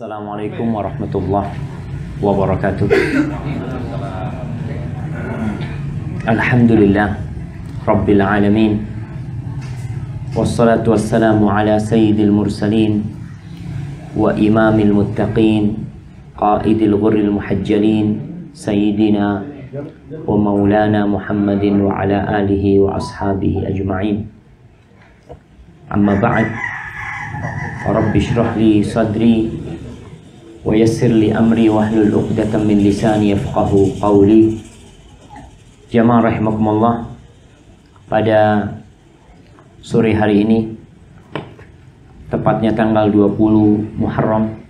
Assalamualaikum warahmatullahi wabarakatuh. Alhamdulillah Rabbil alamin. Wassalatu wassalamu ala sayyidil mursalin wa imamil muttaqin qaidil ghurril muhajjalin sayyidina wa maulana Muhammadin wa ala alihi wa ashabihi ajma'in. Amma ba'd. Rabbi shrah li sadri wa yassir li amri wahlul 'uqdatam min lisani yafqahu qawli. Jamaah rahimakumullah, pada sore hari ini, tepatnya tanggal 20 Muharram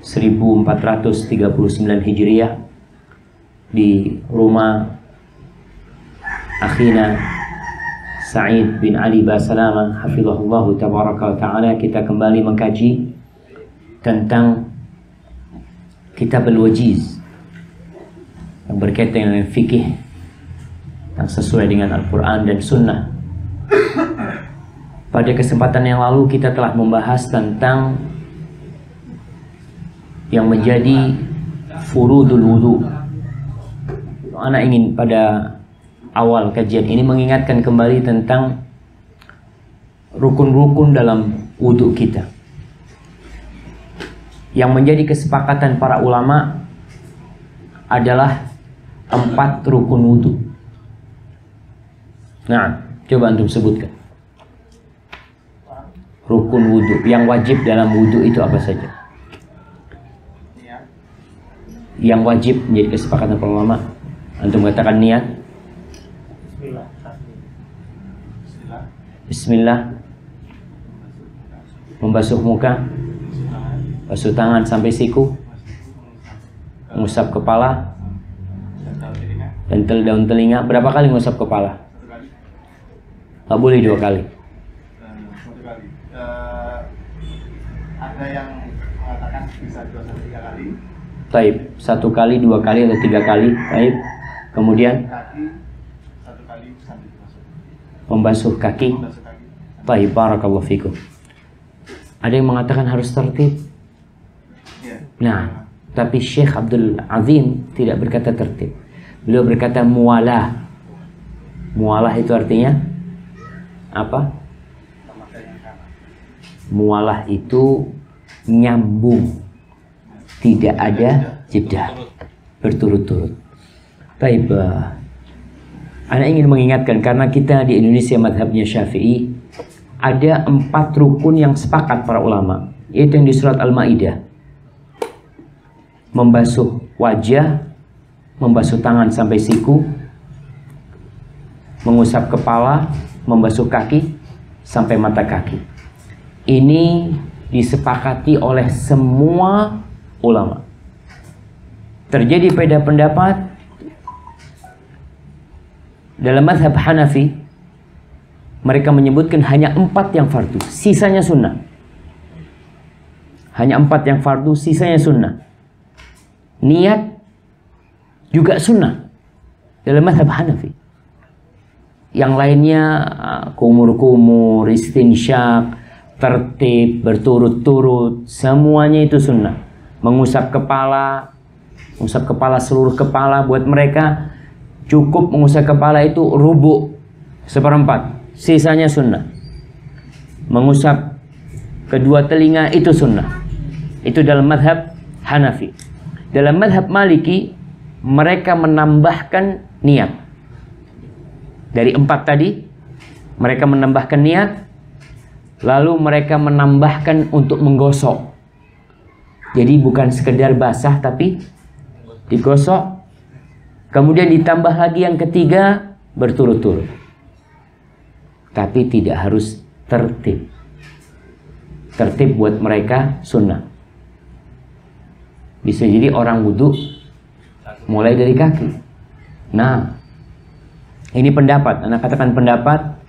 1439 Hijriah, di rumah akhina Sa'id bin Ali Basalamah hafizahullah tabaraka wa ta'ala, kita kembali mengkaji tentang kitab Al-Wajiz yang berkaitan dengan fikih yang sesuai dengan Al-Quran dan Sunnah. Pada kesempatan yang lalu kita telah membahas tentang yang menjadi furudul wudu. Anak ingin pada awal kajian ini mengingatkan kembali tentang rukun-rukun dalam wudu kita yang menjadi kesepakatan para ulama adalah 4 rukun wudu. Nah, coba antum sebutkan rukun wudu yang wajib dalam wudu itu apa saja? Yang wajib menjadi kesepakatan para ulama, antum katakan niat. Bismillah. Membasuh muka, basuh tangan sampai siku, mengusap kepala, dan daun telinga. Berapa kali mengusap kepala? Tak boleh 2 kali. 1 kali. Ada yang mengatakan bisa 2 sampai 3 kali. Taib, 1 kali, 2 kali, atau 3 kali. Taib. Kemudian Kaki 1 kali sampai masuk. membasuh kaki. Taib, barakallahu fikum. Ada yang mengatakan harus tertib. Nah, tapi Syekh Abdul Azim tidak berkata tertib. Beliau berkata muwalah. Muwalah itu artinya apa? Muwalah itu nyambung, tidak ada jeda, berturut-turut. Baik, Anda ingin mengingatkan karena kita di Indonesia madhabnya Syafi'i, ada 4 rukun yang sepakat para ulama, yaitu yang di surat Al-Maidah: membasuh wajah, membasuh tangan sampai siku, mengusap kepala, membasuh kaki sampai mata kaki. Ini disepakati oleh semua ulama. Terjadi beda pendapat dalam mazhab Hanafi. Mereka menyebutkan hanya 4 yang fardu, sisanya sunnah. Hanya 4 yang fardu, sisanya sunnah. Niat juga sunnah dalam mazhab Hanafi. Yang lainnya kumur-kumur, istinsyak, tertib, berturut-turut, semuanya itu sunnah. Mengusap kepala seluruh kepala, buat mereka cukup mengusap kepala itu rubu' 1/4, sisanya sunnah. Mengusap kedua telinga itu sunnah. Itu dalam mazhab Hanafi. Dalam mazhab Maliki mereka menambahkan niat. Dari 4 tadi mereka menambahkan niat, lalu mereka menambahkan untuk menggosok. Jadi bukan sekedar basah tapi digosok. Kemudian ditambah lagi yang ketiga, berturut-turut. Tapi tidak harus tertib. Tertib buat mereka sunnah. Bisa jadi orang wudhu mulai dari kaki. Nah, ini pendapat, anak katakan pendapat.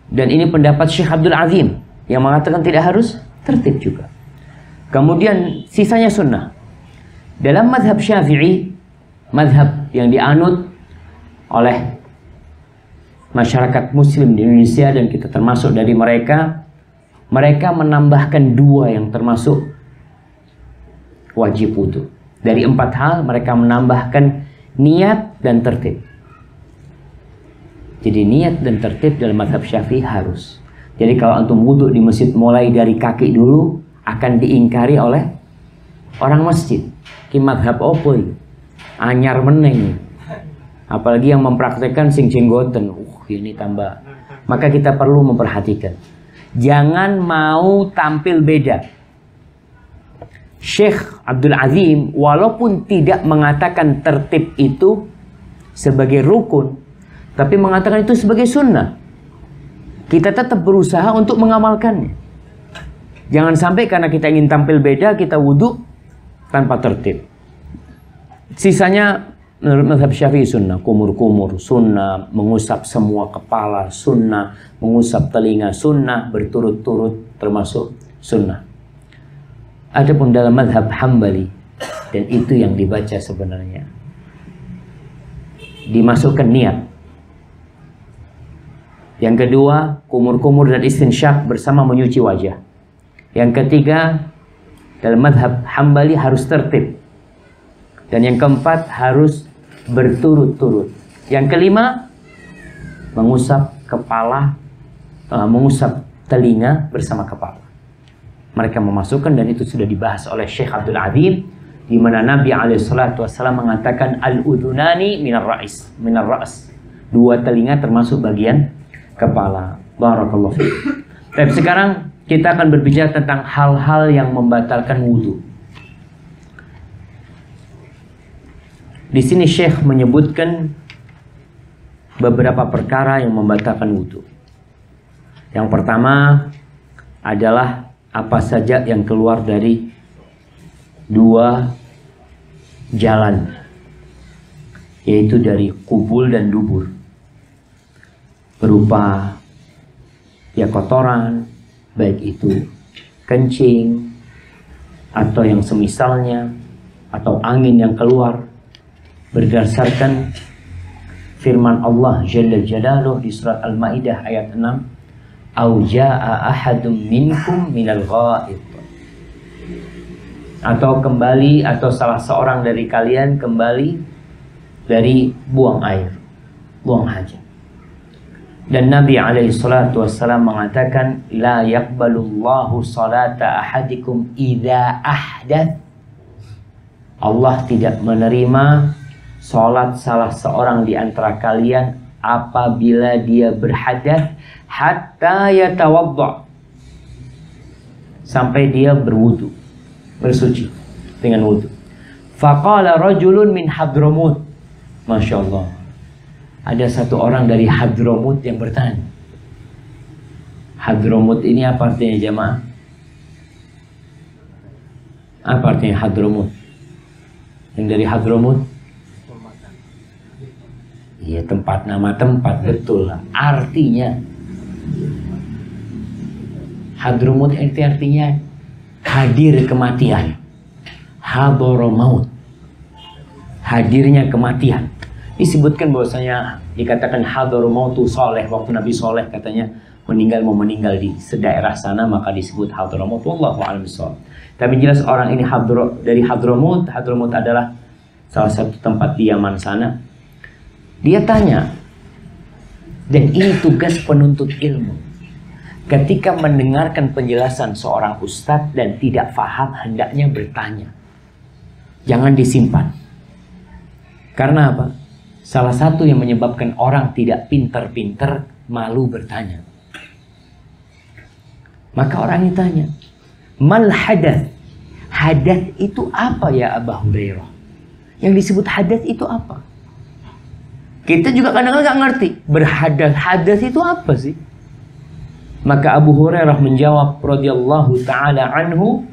Dan ini pendapat Syekh Abdul Azim yang mengatakan tidak harus tertib juga. Kemudian sisanya sunnah. Dalam mazhab Syafi'i, mazhab yang dianut oleh masyarakat muslim di Indonesia dan kita termasuk dari mereka, mereka menambahkan 2 yang termasuk wajib wudhu. Dari 4 hal mereka menambahkan niat dan tertib. Jadi niat dan tertib dalam mazhab Syafi'i harus. Jadi kalau antum wudhu di masjid mulai dari kaki dulu akan diingkari oleh orang masjid. Ki mazhab opo iki? Anyar meneng. Apalagi yang mempraktekkan sing jenggoten. Ini tambah. Maka kita perlu memperhatikan. Jangan mau tampil beda. Syekh Abdul Azim walaupun tidak mengatakan tertib itu sebagai rukun, tapi mengatakan itu sebagai sunnah. Kita tetap berusaha untuk mengamalkannya. Jangan sampai karena kita ingin tampil beda, kita wudhu tanpa tertib. Sisanya menurut mazhab Syafi'i sunnah. Kumur-kumur sunnah, mengusap semua kepala sunnah, mengusap telinga sunnah, berturut-turut termasuk sunnah. Adapun dalam mazhab Hambali, dan itu yang dibaca sebenarnya, dimasukkan niat. Yang kedua, kumur-kumur dan istinsyak bersama menyuci wajah. Yang ketiga, dalam mazhab Hambali harus tertib. Dan yang keempat, harus berturut-turut. Yang kelima, mengusap kepala, mengusap telinga bersama kepala. Mereka memasukkan, dan itu sudah dibahas oleh Syekh Abdul Azim, di mana Nabi SAW mengatakan al-udhunani minar ra's. 2 telinga termasuk bagian kepala. Barakallahu fiik. Tapi sekarang kita akan berbicara tentang hal-hal yang membatalkan wudhu. Di sini Syekh menyebutkan beberapa perkara yang membatalkan wudhu. Yang pertama adalah apa saja yang keluar dari 2 jalan, yaitu dari kubul dan dubur, berupa ya kotoran, baik itu kencing atau yang semisalnya, atau angin yang keluar, berdasarkan firman Allah Jalla Jalaluh di surat Al-Maidah ayat 6, au jaa ahadum minkum minal ghaid, atau kembali, atau salah seorang dari kalian kembali dari buang air, buang hajat. Dan Nabi SAW mengatakan la yaqbalullahu salata ahadikum idza ahdath. Allah tidak menerima salat salah seorang di antara kalian apabila dia berhadas, hatta yatawadda, sampai dia berwudu, bersuci dengan wudu. Faqala rajulun min Hadramut. Masya Allah, ada satu orang dari Hadramut yang bertanya. Hadramut ini apa artinya jemaah? Apa artinya Hadramut? Yang dari Hadramut? Iya, tempat, nama tempat, betul. Artinya Hadramut itu artinya hadir kematian. Hadara maut, hadirnya kematian. Disebutkan bahwasanya dikatakan hadara mautu Saleh, waktu Nabi Saleh katanya mau meninggal di sedaerah sana, maka disebut hadara maut. Wallahu a'lam bishawab. Tapi jelas orang ini dari Hadramut. Hadramut adalah salah satu tempat di Yaman sana. Dia tanya, dan ini tugas penuntut ilmu. Ketika mendengarkan penjelasan seorang ustadz dan tidak paham, hendaknya bertanya. Jangan disimpan. Karena apa? Salah satu yang menyebabkan orang tidak pinter-pinter malu bertanya. Maka orang ini tanya, mal hadath? Hadath itu apa ya Abu Hurairah? Yang disebut hadath itu apa? Kita juga kadang-kadang nggak ngerti. Berhadas itu apa sih? Maka Abu Hurairah menjawab radhiyallahu taala anhu,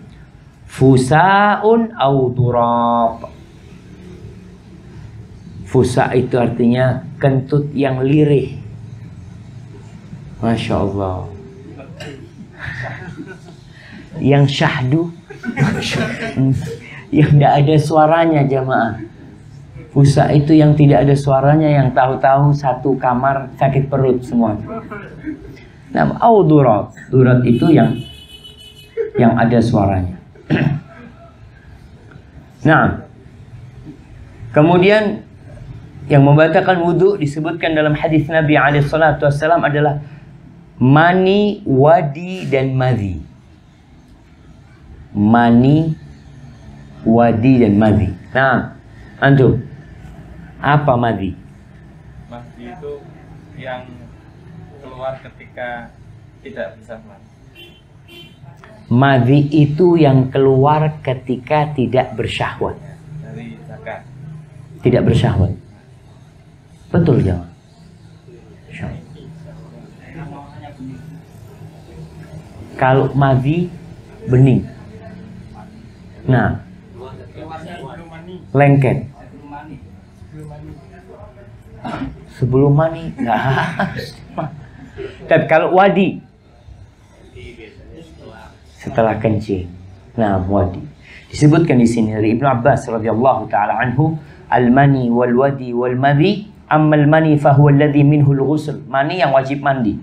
fusaun au durab. Fusa itu artinya kentut yang lirih. Masya Allah. Yang syahdu, yang tidak ada suaranya jamaah. Fusa itu yang tidak ada suaranya, yang tahu-tahu satu kamar sakit perut semua. Nah, au durab. Durab itu yang ada suaranya. Nah, kemudian yang membatalkan wudhu disebutkan dalam hadis Nabi SAW adalah mani, wadi, dan madhi. Mani, wadi, dan madhi. Nah, antum, apa madhi? Mahdi itu yang keluar ketika tidak bersyahwat. Madhi itu yang keluar ketika tidak bersyahwat. Dari zakat. Tidak bersyahwat. Betul jawab. Kalau madhi bening. Nah, lengket. Sebelum mani. Nah. Tapi kalau wadi setelah kencing. Nah, wadi. Disebutkan di sini dari Ibnu Abbas radhiyallahu taala anhu, al-mani wal wadi wal madhi, amma al-mani fa huwa alladhi minhu al-ghusl. Mani yang wajib mandi.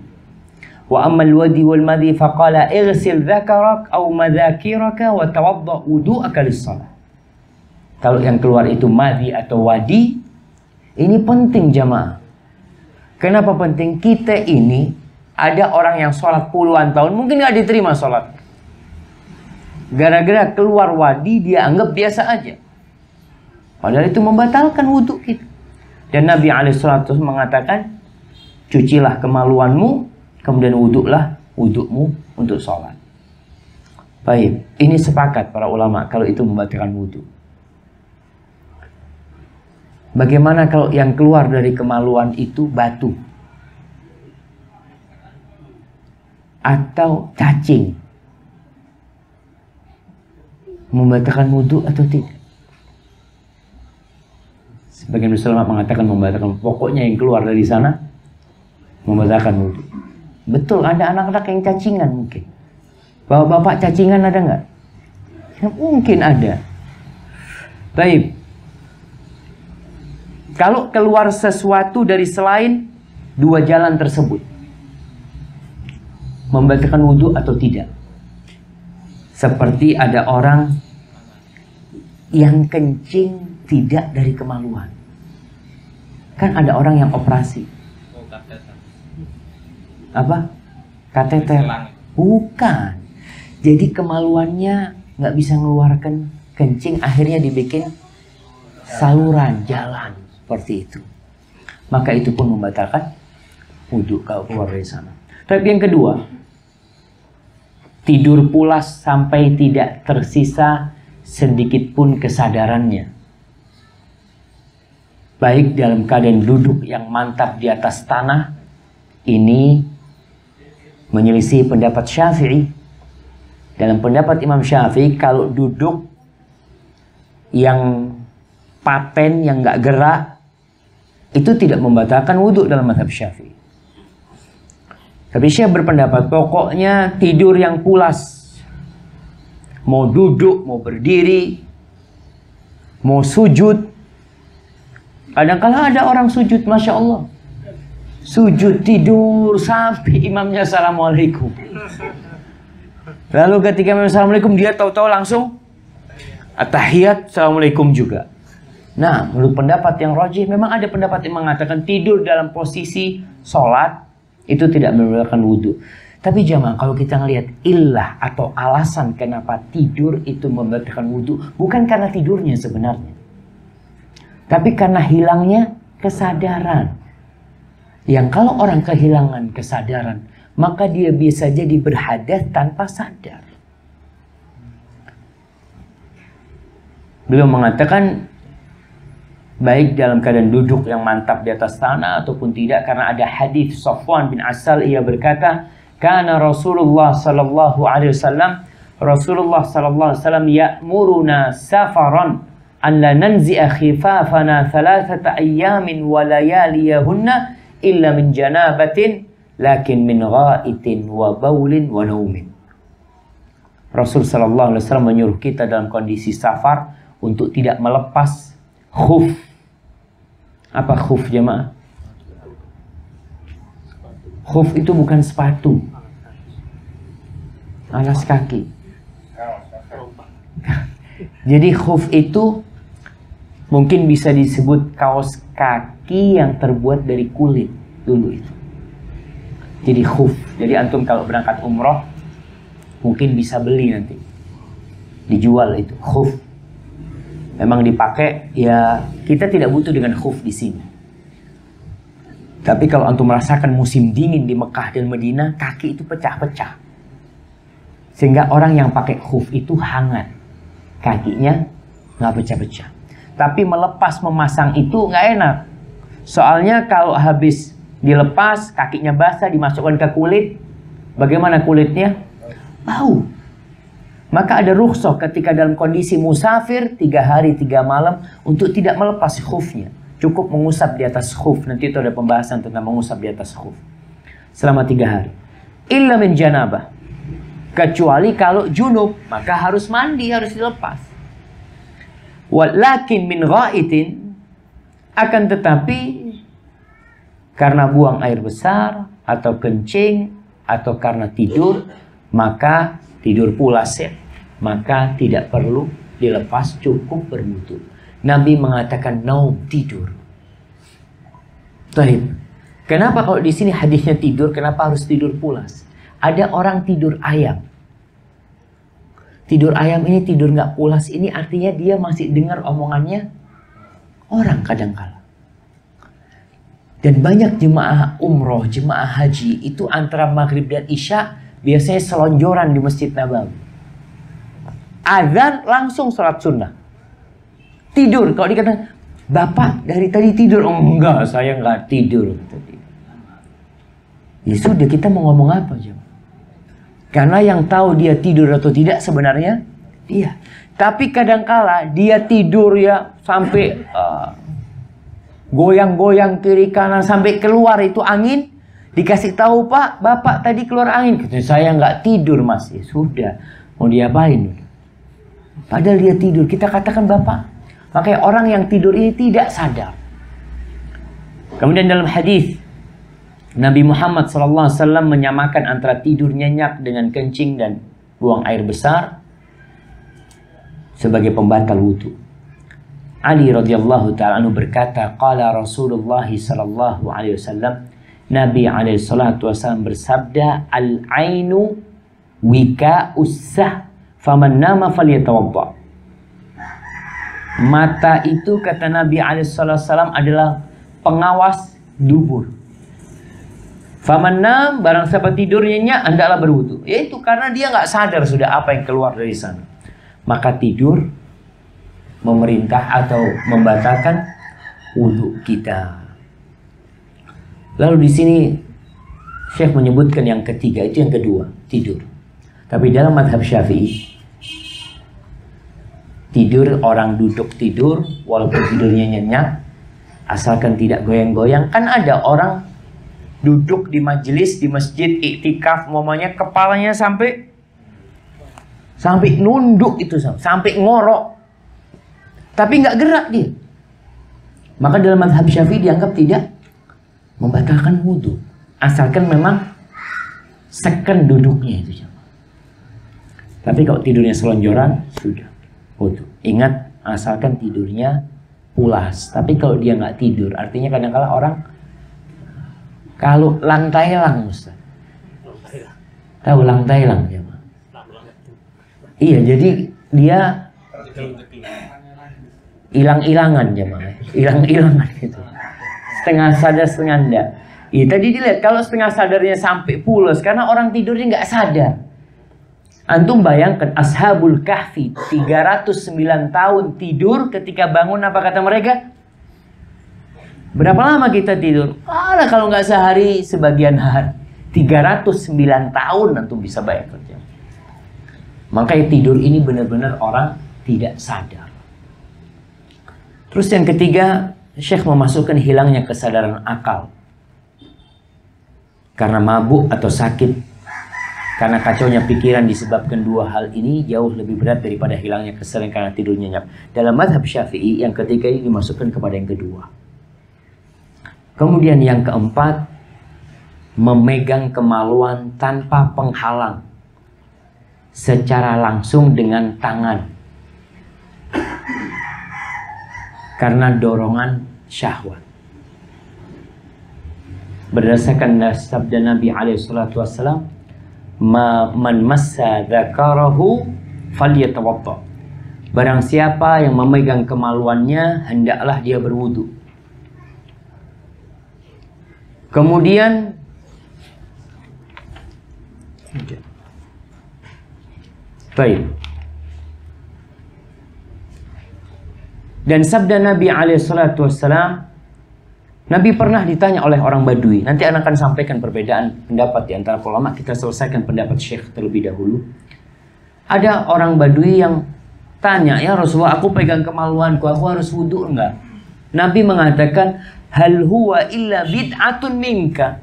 Wa amma al-wadi wal madhi fa qala ighsil dhakarak aw madhakiraka wa tawadda wudu'aka lis-shalah. Kalau yang keluar itu madhi atau wadi, ini penting jamaah. Kenapa penting? Kita ini ada orang yang sholat puluhan tahun mungkin nggak diterima sholat. Gara-gara keluar wadi dia anggap biasa aja. Padahal itu membatalkan wudhu kita. Dan Nabi SAW mengatakan, cucilah kemaluanmu, kemudian wudhumu untuk sholat. Baik, ini sepakat para ulama kalau itu membatalkan wudhu. Bagaimana kalau yang keluar dari kemaluan itu batu? Atau cacing? Membatalkan wudhu atau tidak? Sebagian ulama mengatakan membatalkan. Pokoknya yang keluar dari sana membatalkan wudhu. Betul, ada anak-anak yang cacingan mungkin. Bapak-bapak cacingan ada nggak? Ya, mungkin ada. Baik. Kalau keluar sesuatu dari selain dua jalan tersebut, membatalkan wudhu atau tidak? Seperti ada orang yang kencing tidak dari kemaluan. Kan ada orang yang operasi. Oh, kateter. Apa? Kateter. Bukan. Jadi kemaluannya nggak bisa mengeluarkan kencing, akhirnya dibikin saluran jalan seperti itu. Maka itu pun membatalkan wudhu kalau keluar dari sana. Tapi yang kedua, tidur pulas sampai tidak tersisa sedikit pun kesadarannya. Baik dalam keadaan duduk yang mantap di atas tanah, ini menyelisih pendapat Syafi'i. Dalam pendapat Imam Syafi'i, kalau duduk yang paten, yang nggak gerak, itu tidak membatalkan wudhu dalam mazhab Syafi'i. Tapi Syekh berpendapat pokoknya tidur yang pulas, mau duduk, mau berdiri, mau sujud. Kadang-kala ada orang sujud, Masya Allah, sujud tidur sampai imamnya Assalamualaikum. Lalu ketika imam Assalamualaikum, dia tahu-tahu langsung at-tahiyat Assalamualaikum juga. Nah, menurut pendapat yang rajih, memang ada pendapat yang mengatakan tidur dalam posisi sholat itu tidak membatalkan wudhu. Tapi jamaah, kalau kita ngelihat illah atau alasan kenapa tidur itu membatalkan wudhu, bukan karena tidurnya sebenarnya, tapi karena hilangnya kesadaran. Yang kalau orang kehilangan kesadaran, maka dia bisa jadi berhadas tanpa sadar. Beliau mengatakan baik dalam keadaan duduk yang mantap di atas tanah ataupun tidak, karena ada hadis Safwan bin Asal, ia berkata, kana Rasulullah sallallahu alaihi wasallam, Rasulullah sallallahu alaihi wasallam ya'muruna safaran an la nanzi'a khifafana thalathata ayyamin wa layaliyahunna illa min janabatin lakin min ghaitin wa baulin wa naumin. Rasul sallallahu alaihi wasallam menyuruh kita dalam kondisi safar untuk tidak melepas khuf. Apa khuf jemaah? Khuf itu bukan sepatu, alas kaki. Jadi khuf itu mungkin bisa disebut kaos kaki yang terbuat dari kulit dulu itu. Jadi khuf. Jadi antum kalau berangkat umroh mungkin bisa beli nanti. Dijual itu khuf. Memang dipakai, ya kita tidak butuh dengan khuf di sini. Tapi kalau antum merasakan musim dingin di Mekah dan Madinah, kaki itu pecah-pecah. Sehingga orang yang pakai khuf itu hangat. Kakinya nggak pecah-pecah. Tapi melepas memasang itu nggak enak. Soalnya kalau habis dilepas, kakinya basah, dimasukkan ke kulit, bagaimana kulitnya? Bau. Maka ada rukhsah ketika dalam kondisi musafir 3 hari 3 malam untuk tidak melepas khufnya. Cukup mengusap di atas khuf. Nanti itu ada pembahasan tentang mengusap di atas khuf selama 3 hari. Illa min janabah. Kecuali kalau junub, maka harus mandi, harus dilepas. Walakin min ghaitin, akan tetapi karena buang air besar atau kencing atau karena tidur, maka tidur pulas ya, maka tidak perlu dilepas, cukup berwudu. Nabi mengatakan naum, tidur. Baik. Kenapa kalau di sini hadisnya tidur, kenapa harus tidur pulas? Ada orang tidur ayam. Tidur ayam ini tidur nggak pulas, ini artinya dia masih dengar omongannya orang kadang-kala. Dan banyak jemaah umroh, jemaah haji itu antara maghrib dan isya biasanya selonjoran di Masjid Nabawi. Azan langsung sholat sunnah. Tidur, kalau dikatakan Bapak dari tadi tidur, oh enggak, saya enggak tidur tadi. Ya sudah, kita mau ngomong apa aja? Karena yang tahu dia tidur atau tidak sebenarnya dia. Tapi kadangkala dia tidur ya sampai goyang-goyang kiri kanan sampai keluar itu angin. Dikasih tahu, Pak, Bapak tadi keluar angin. Katanya, saya nggak tidur Mas. Ya sudah, mau diapain? Padahal dia tidur. Kita katakan Bapak. Makanya orang yang tidur ini tidak sadar. Kemudian dalam hadis Nabi Muhammad SAW menyamakan antara tidur nyenyak dengan kencing dan buang air besar sebagai pembatal wudu. Ali radhiyallahu ta'ala anhu berkata, qala Rasulullah sallallahu alaihi wasallam, Nabi alaihi salatu wasallam bersabda, al-ainu wika'us sah, faman nama falyatawadda. Mata itu, kata Nabi alaihi salatu wasallam, adalah pengawas dubur. Famanam, barang siapa tidur nyenyak, hendaklah berwudu. Yaitu karena dia nggak sadar sudah apa yang keluar dari sana. Maka tidur memerintah atau membatalkan wudu kita. Lalu di sini Syekh menyebutkan yang ketiga, itu yang kedua, tidur. Tapi dalam mazhab Syafi'i, tidur, orang duduk tidur walaupun tidurnya nyenyak, asalkan tidak goyang-goyang. Kan ada orang duduk di majelis, di masjid, iktikaf, umpamanya kepalanya sampai nunduk itu, sampai ngorok. Tapi nggak gerak dia. Maka dalam mazhab Syafi'i dianggap tidak membatalkan wudu. Asalkan memang seken duduknya itu. Tapi kalau tidurnya selonjoran, sudah wudu. Ingat, asalkan tidurnya pulas. Tapi kalau dia nggak tidur, artinya kadang-kala orang kalau lang tailang, Ustaz. Tahu lang tailang ya, Pak? Iya, jadi dia hilang-hilangan jemaah. Hilang-hilangan itu. Setengah sadar, setengah enggak. Iya, tadi dilihat kalau setengah sadarnya sampai pulas karena orang tidurnya nggak sadar. Antum bayangkan Ashabul Kahfi 309 tahun tidur, ketika bangun apa kata mereka? Berapa lama kita tidur? Kalau nggak sehari, sebagian hari. 309 tahun antum bisa bayangkan. Makanya tidur ini benar-benar orang tidak sadar. Terus yang ketiga, Syekh memasukkan hilangnya kesadaran akal. Karena mabuk atau sakit. Karena kacaunya pikiran disebabkan dua hal ini jauh lebih berat daripada hilangnya kesadaran karena tidur nyenyak. Dalam mazhab Syafi'i, yang ketiga ini dimasukkan kepada yang kedua. Kemudian yang keempat, memegang kemaluan tanpa penghalang secara langsung dengan tangan. Karena dorongan syahwat. Berdasarkan sabda Nabi SAW, man massa dzakarahu falyatawadda. Barang siapa yang memegang kemaluannya, hendaklah dia berwudu. Kemudian baik. Dan sabda Nabi SAW, Nabi pernah ditanya oleh orang Badui. Nanti akan sampaikan perbedaan pendapat di antara ulama. Kita selesaikan pendapat Syekh terlebih dahulu. Ada orang Badui yang tanya, ya Rasulullah, aku pegang kemaluanku, aku harus wudu enggak? Nabi mengatakan, hal huwa illa bid'atun minka.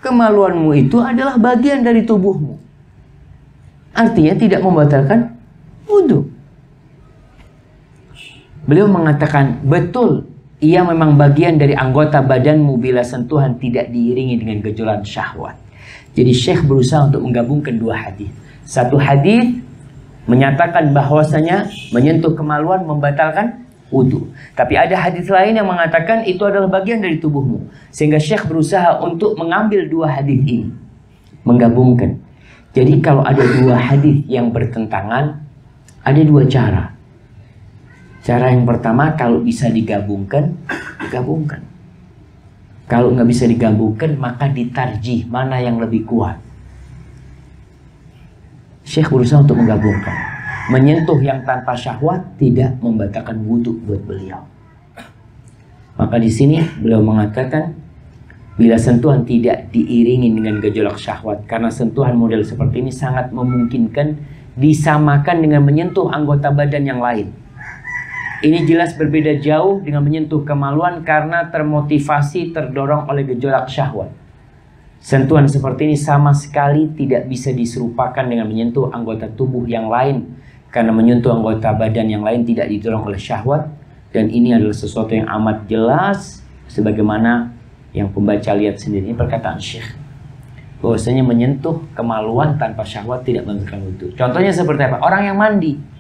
Kemaluanmu itu adalah bagian dari tubuhmu. Artinya tidak membatalkan wudu. Beliau mengatakan, betul, ia memang bagian dari anggota badanmu bila sentuhan tidak diiringi dengan gejolak syahwat. Jadi Syekh berusaha untuk menggabungkan dua hadis. Satu hadis menyatakan bahwasanya menyentuh kemaluan membatalkan wudu. Tapi ada hadis lain yang mengatakan itu adalah bagian dari tubuhmu. Sehingga Syekh berusaha untuk mengambil dua hadis ini, menggabungkan. Jadi kalau ada dua hadis yang bertentangan, ada dua cara. Cara yang pertama, kalau bisa digabungkan, digabungkan. Kalau nggak bisa digabungkan, maka ditarjih mana yang lebih kuat. Syekh berusaha untuk menggabungkan. Menyentuh yang tanpa syahwat tidak membatalkan wudu buat beliau. Maka di sini beliau mengatakan, bila sentuhan tidak diiringi dengan gejolak syahwat, karena sentuhan model seperti ini sangat memungkinkan disamakan dengan menyentuh anggota badan yang lain. Ini jelas berbeda jauh dengan menyentuh kemaluan karena termotivasi terdorong oleh gejolak syahwat. Sentuhan seperti ini sama sekali tidak bisa diserupakan dengan menyentuh anggota tubuh yang lain, karena menyentuh anggota badan yang lain tidak didorong oleh syahwat. Dan ini adalah sesuatu yang amat jelas, sebagaimana yang pembaca lihat sendiri. Ini perkataan Syekh, bahwasanya menyentuh kemaluan tanpa syahwat tidak membatalkan wudu. Contohnya seperti apa? Orang yang mandi.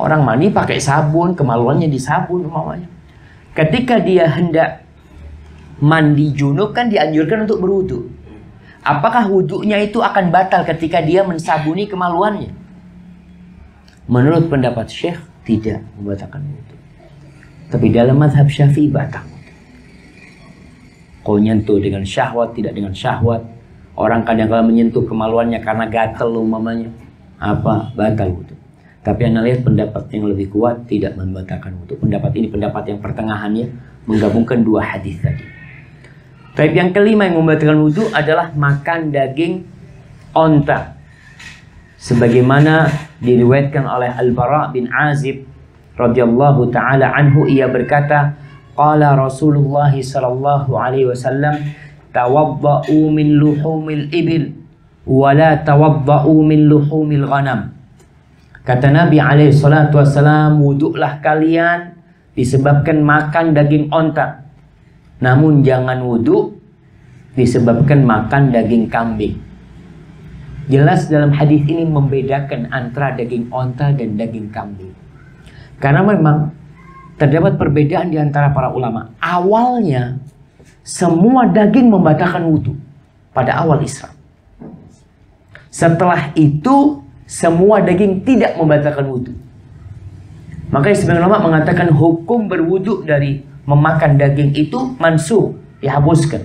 Orang mandi pakai sabun, kemaluannya disabun umpamanya. Ketika dia hendak mandi junub kan dianjurkan untuk berwudu. Apakah wudunya itu akan batal ketika dia mensabuni kemaluannya? Menurut pendapat Syekh, tidak membatalkan wudu. Tapi dalam mazhab Syafi'i batal. Kau nyentuh dengan syahwat, tidak dengan syahwat. Orang kadang-kadang menyentuh kemaluannya karena gatel umpamanya. Apa? Batal wudu. Tapi Anda lihat pendapat yang lebih kuat tidak membatalkan wudu. Pendapat ini pendapat yang pertengahannya, menggabungkan dua hadis tadi. Tapi yang kelima yang membatalkan wudu adalah makan daging onta. Sebagaimana diriwayatkan oleh Al-Bara bin Azib radhiyallahu taala anhu, ia berkata, qala Rasulullah sallallahu alaihi wasallam, tawadda'u min luhumil ibil wa la tawadda'u min luhumil ghanam. Kata Nabi SAW, wuduklah kalian disebabkan makan daging onta. Namun jangan wuduk disebabkan makan daging kambing. Jelas dalam hadis ini membedakan antara daging onta dan daging kambing. Karena memang terdapat perbedaan di antara para ulama. Awalnya semua daging membatalkan wudhu pada awal Islam. Setelah itu semua daging tidak membatalkan wudhu. Makanya sebagian ulama mengatakan hukum berwudhu dari memakan daging itu mansuh, dihapuskan.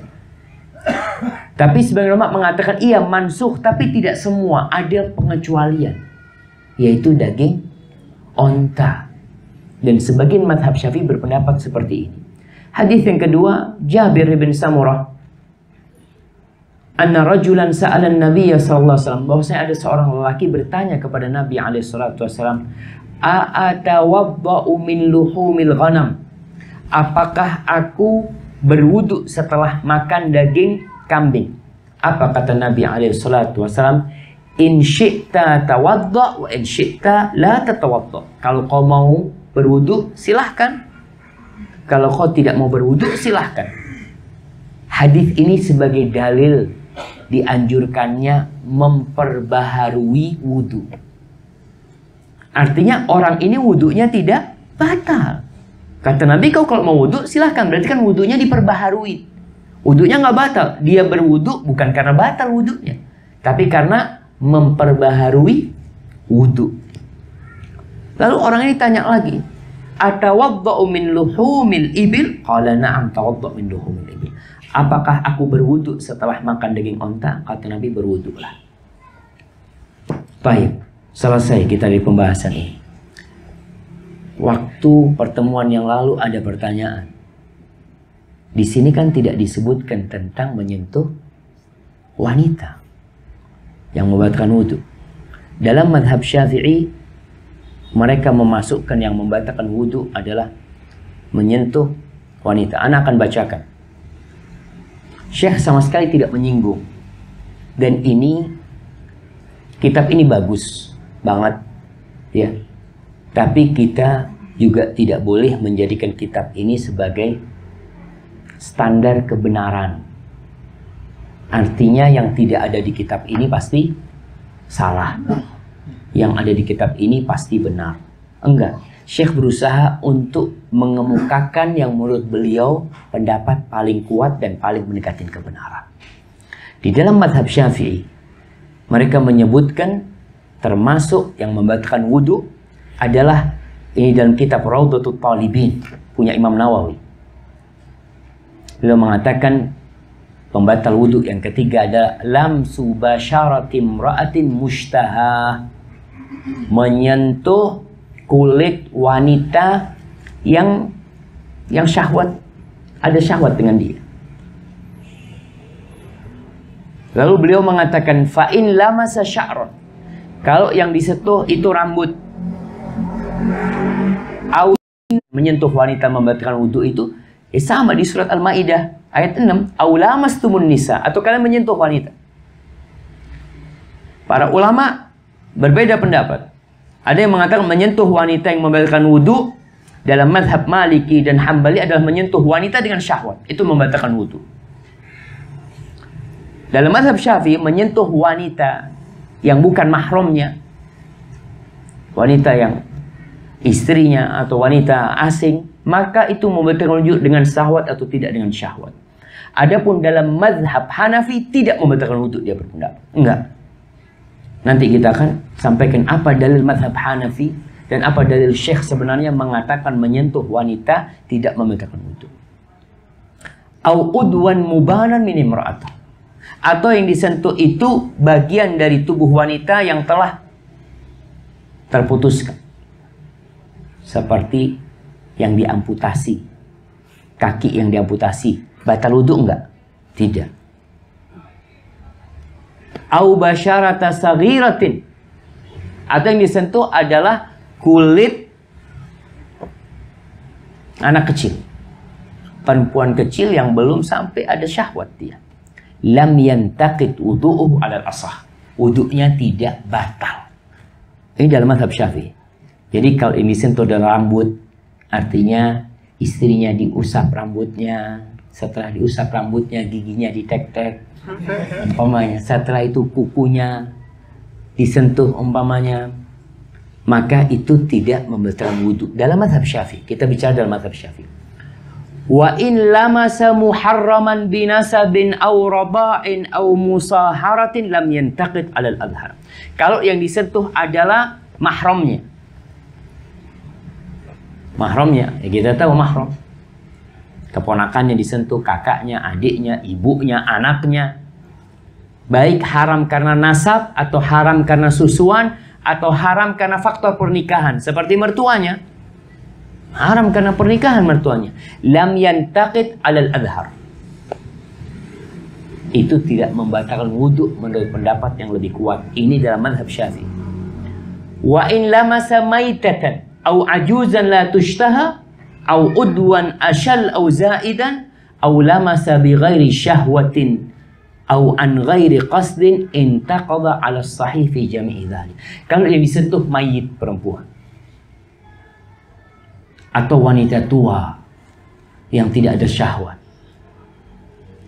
Tapi sebagian ulama mengatakan iya mansuh, tapi tidak semua, ada pengecualian, yaitu daging onta. Dan sebagian mazhab Syafi'i berpendapat seperti ini. Hadis yang kedua, Jabir bin Samurah, anna rajulan sa'ala an-nabiy sallallahu alaihi wasallam, bahwasanya ada seorang lelaki bertanya kepada Nabi alaihi salatu wasallam, a'atawadda'u min luhumil ghanam, apakah aku berwudu setelah makan daging kambing? Apa kata Nabi alaihi salatu wasallam? In syi'ta tawadda' wa in syi'ta la tatawadda'. Kalau kau mau berwudu silahkan, kalau kau tidak mau berwudu silahkan. Hadis ini sebagai dalil dianjurkannya memperbaharui wudu. Artinya orang ini wudunya tidak batal. Kata Nabi, kau kalau mau wudhu silahkan, berarti kan wudhunya diperbaharui. Wudhunya nggak batal, dia berwudhu bukan karena batal wudhunya, tapi karena memperbaharui wudhu. Lalu orang ini tanya lagi, atawadda'u min luhumil ibil? Qala na'am tawadda'u min luhumil ibil. Apakah aku berwudhu setelah makan daging onta? Kata Nabi, berwudhulah. Baik, selesai kita di pembahasan ini. Waktu pertemuan yang lalu ada pertanyaan. Di sini kan tidak disebutkan tentang menyentuh wanita yang membatalkan wudhu. Dalam mazhab Syafi'i, mereka memasukkan yang membatalkan wudhu adalah menyentuh wanita. Ana akan bacakan. Syekh sama sekali tidak menyinggung. Dan ini, kitab ini bagus banget, ya. Tapi kita juga tidak boleh menjadikan kitab ini sebagai standar kebenaran. Artinya yang tidak ada di kitab ini pasti salah. Yang ada di kitab ini pasti benar. Enggak. Syekh berusaha untuk mengemukakan yang menurut beliau pendapat paling kuat dan paling mendekati kebenaran. Di dalam mazhab Syafi'i, mereka menyebutkan termasuk yang membatalkan wudhu adalah ini dalam kitab Raudhatul Talibin punya Imam Nawawi. Beliau mengatakan pembatal wudhu yang ketiga adalah lamsu basyarati imra'atin mushtaha, menyentuh kulit wanita yang syahwat, ada syahwat dengan dia. Lalu beliau mengatakan fa in lamasa sya'ran, kalau yang disentuh itu rambut, menyentuh wanita membatalkan wudhu itu sama di surat Al-Maidah ayat 6, aulamastumun nisa, atau kalian menyentuh wanita. Para ulama berbeda pendapat. Ada yang mengatakan menyentuh wanita yang membatalkan wudhu dalam mazhab Maliki dan Hambali adalah menyentuh wanita dengan syahwat, itu membatalkan wudhu. Dalam mazhab Syafi'i, menyentuh wanita yang bukan mahramnya, wanita yang istrinya atau wanita asing, maka itu membatalkan wudhu dengan syahwat atau tidak dengan syahwat. Adapun dalam mazhab Hanafi tidak membatalkan wudhu, dia berpendapat enggak. Nanti kita akan sampaikan apa dalil mazhab Hanafi dan apa dalil Syekh sebenarnya mengatakan menyentuh wanita tidak membatalkan wudhu. Au udwan mubanan min imra'atah, atau yang disentuh itu bagian dari tubuh wanita yang telah terputuskan, seperti yang diamputasi, kaki yang diamputasi, batal wudhu enggak? Tidak. Au basyarata saghiratin, atau yang disentuh adalah kulit anak kecil, perempuan kecil yang belum sampai ada syahwat dia. Lam yantaqid wudu'uhu 'alal asah, wudunya tidak batal. Ini dalam mazhab Syafi'i. Jadi kalau ini disentuh dalam rambut, artinya istrinya diusap rambutnya, setelah diusap rambutnya giginya ditek-tek umpamanya, setelah itu kukunya disentuh umpamanya, maka itu tidak membatalkan wudhu dalam mazhab Syafi'i. Kita bicara dalam mazhab Syafi'i. Wa in lamasa muharraman binasabin aw raba'in aw musaharatin lam yantaqid 'alal adhar. Kalau yang disentuh adalah mahramnya. Mahramnya, ya kita tahu mahram. Keponakannya disentuh, kakaknya, adiknya, ibunya, anaknya. Baik haram karena nasab, atau haram karena susuan, atau haram karena faktor pernikahan. Seperti mertuanya. Haram karena pernikahan mertuanya. Lam yantaqid 'alal adhar. Itu tidak membatalkan wudhu menurut pendapat yang lebih kuat. Ini dalam mazhab Syafi'i. Wa in lamasa maitatan au ajuzan la tushtaha au udwan ashal au zaidan au lamasa bi ghairi syahwatin au an ghairi qasdin intaqada 'ala sahih fi jami'i dhalik. Kalau yang disentuh mayit perempuan atau wanita tua yang tidak ada syahwat,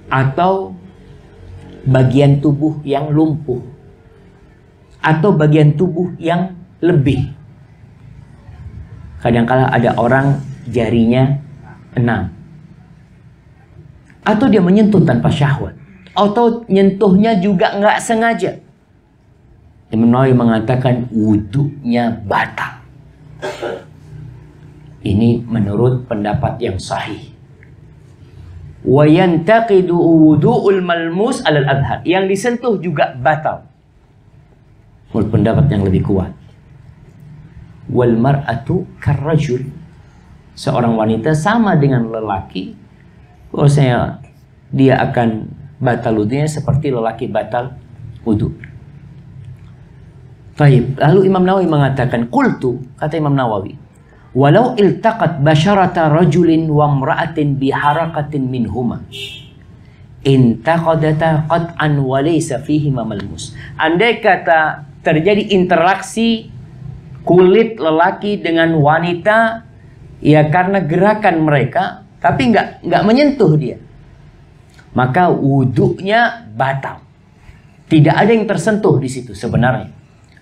atau bagian tubuh yang lumpuh, atau bagian tubuh yang lebih, Kadangkala ada orang jarinya 6. Atau dia menyentuh tanpa syahwat. Atau nyentuhnya juga nggak sengaja. Imam Nawawi mengatakan wudunya batal. Ini menurut pendapat yang sahih. Wa yantaqidu wudu'ul malmus 'alal adhar. Yang disentuh juga batal. Menurut pendapat yang lebih kuat. Wal mar'atu karrajul. Seorang wanita sama dengan lelaki. Bahwasanya dia akan batal wudunya seperti lelaki batal wudu. Baik, lalu Imam Nawawi mengatakan, qultu, kata Imam Nawawi, walau iltaqat basyarata rajulin wa imra'atin biharakatin minhuma intaqadata qat'an wa laysa fihi malmus. Andai kata terjadi interaksi kulit lelaki dengan wanita, ya karena gerakan mereka, tapi nggak menyentuh dia, maka wudunya batal. Tidak ada yang tersentuh di situ sebenarnya.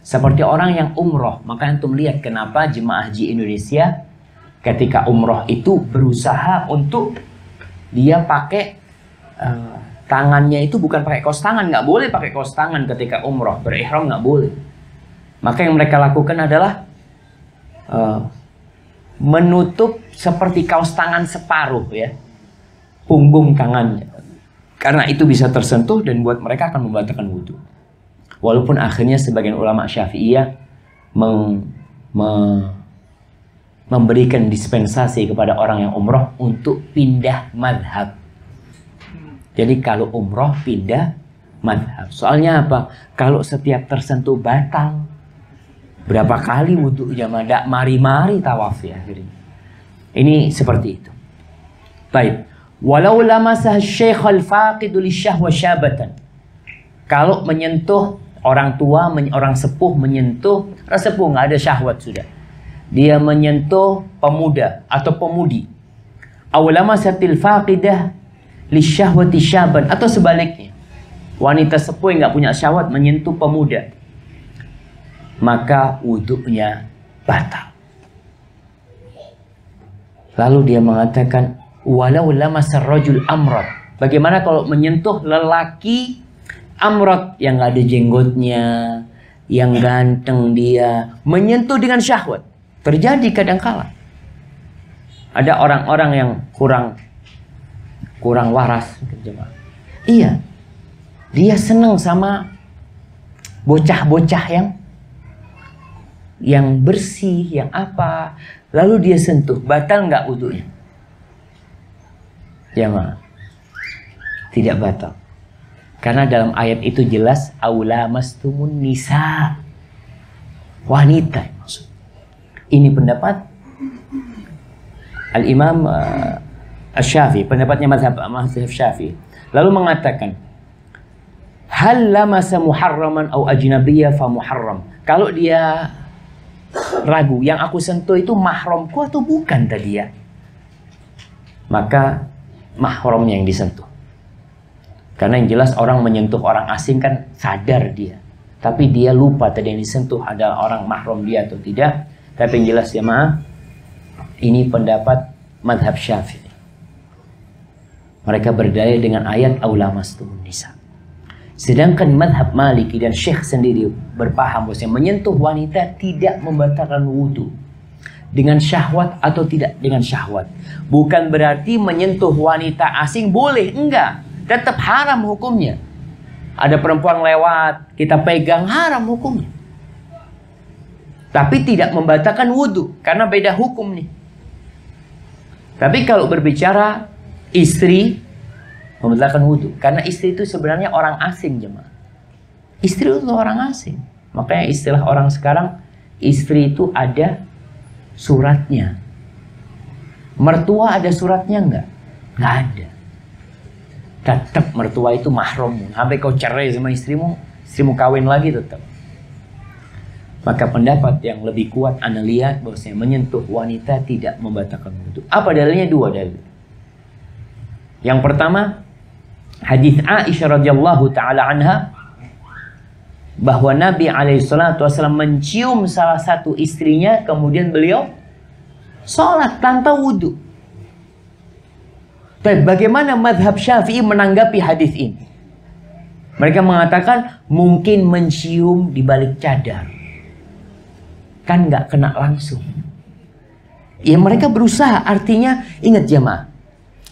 Seperti orang yang umroh, maka antum lihat kenapa jemaah haji Indonesia ketika umroh itu berusaha untuk dia pakai tangannya itu bukan pakai kaos tangan, nggak boleh pakai kaos tangan ketika umroh, berihram nggak boleh. Maka yang mereka lakukan adalah menutup seperti kaos tangan separuh ya, punggung tangannya, karena itu bisa tersentuh dan buat mereka akan membatalkan wudhu. Walaupun akhirnya sebagian ulama Syafi'iyah memberikan dispensasi kepada orang yang umroh untuk pindah madhab. Jadi kalau umroh pindah madhab. Soalnya apa? Kalau setiap tersentuh batal, berapa kali wudhu jamaah, mari-mari tawaf ya akhirnya. Ini seperti itu. Baik. Walau lamasah syekh al-faqidu lisyahwa syabatan. Kalau menyentuh orang tua, orang sepuh menyentuh, orang sepuh nggak ada syahwat sudah. Dia menyentuh pemuda atau pemudi. Awalama satil faqidah lisyahwati syaban, atau sebaliknya. Wanita sepuh yang nggak punya syahwat menyentuh pemuda, maka wudhunya batal. Lalu dia mengatakan, walau lamasar rajul amrat. Bagaimana kalau menyentuh lelaki amrat yang gak ada jenggotnya, yang ganteng dia, menyentuh dengan syahwat. Terjadi kadangkala. Ada orang-orang yang kurang waras. Iya, dia senang sama bocah-bocah yang bersih, yang apa. Lalu dia sentuh, batal nggak wudunya? Ya ma, tidak batal. Karena dalam ayat itu jelas aula mastumun nisa, wanita maksud. Ini pendapat Al-Imam Asy-Syafi'i, pendapatnya mazhab Syafi'i. Lalu mengatakan, hal lamasa muharraman au ajnabiyya fa muharram. Kalau dia ragu, yang aku sentuh itu mahramku atau bukan tadi ya, maka mahramnya yang disentuh. Karena yang jelas orang menyentuh orang asing kan sadar dia, tapi dia lupa tadi yang disentuh adalah orang mahram dia atau tidak. Tapi yang jelas ya maaf, ini pendapat mazhab Syafi'i. Mereka berdalil dengan ayat aula mastumun nisa. Sedangkan mazhab Maliki dan Syekh sendiri berpaham bahwa menyentuh wanita tidak membatalkan wudu. Dengan syahwat atau tidak dengan syahwat. Bukan berarti menyentuh wanita asing boleh, enggak. Tetap haram hukumnya. Ada perempuan lewat, kita pegang, haram hukumnya. Tapi tidak membatalkan wudhu, karena beda hukum nih. Tapi kalau berbicara istri, membatalkan wudhu. Karena istri itu sebenarnya orang asing jemaah. Istri itu orang asing. Makanya istilah orang sekarang, istri itu ada suratnya. Mertua ada suratnya enggak? Enggak ada. Tetap mertua itu mahrammu. Sampai kau cerai sama istrimu kawin lagi tetap. Maka pendapat yang lebih kuat Anda lihat bahwasanya menyentuh wanita tidak membatalkan wudu. Apa dalilnya? Dua dalil. Yang pertama, hadis Aisyah radhiyallahu taala anha bahwa Nabi alaihissalatu wasallam mencium salah satu istrinya, kemudian beliau sholat tanpa wudhu. Tapi bagaimana madhab Syafi'i menanggapi hadis ini? Mereka mengatakan mungkin mencium di balik cadar. Kan nggak kena langsung. Ya mereka berusaha, artinya ingat jemaah.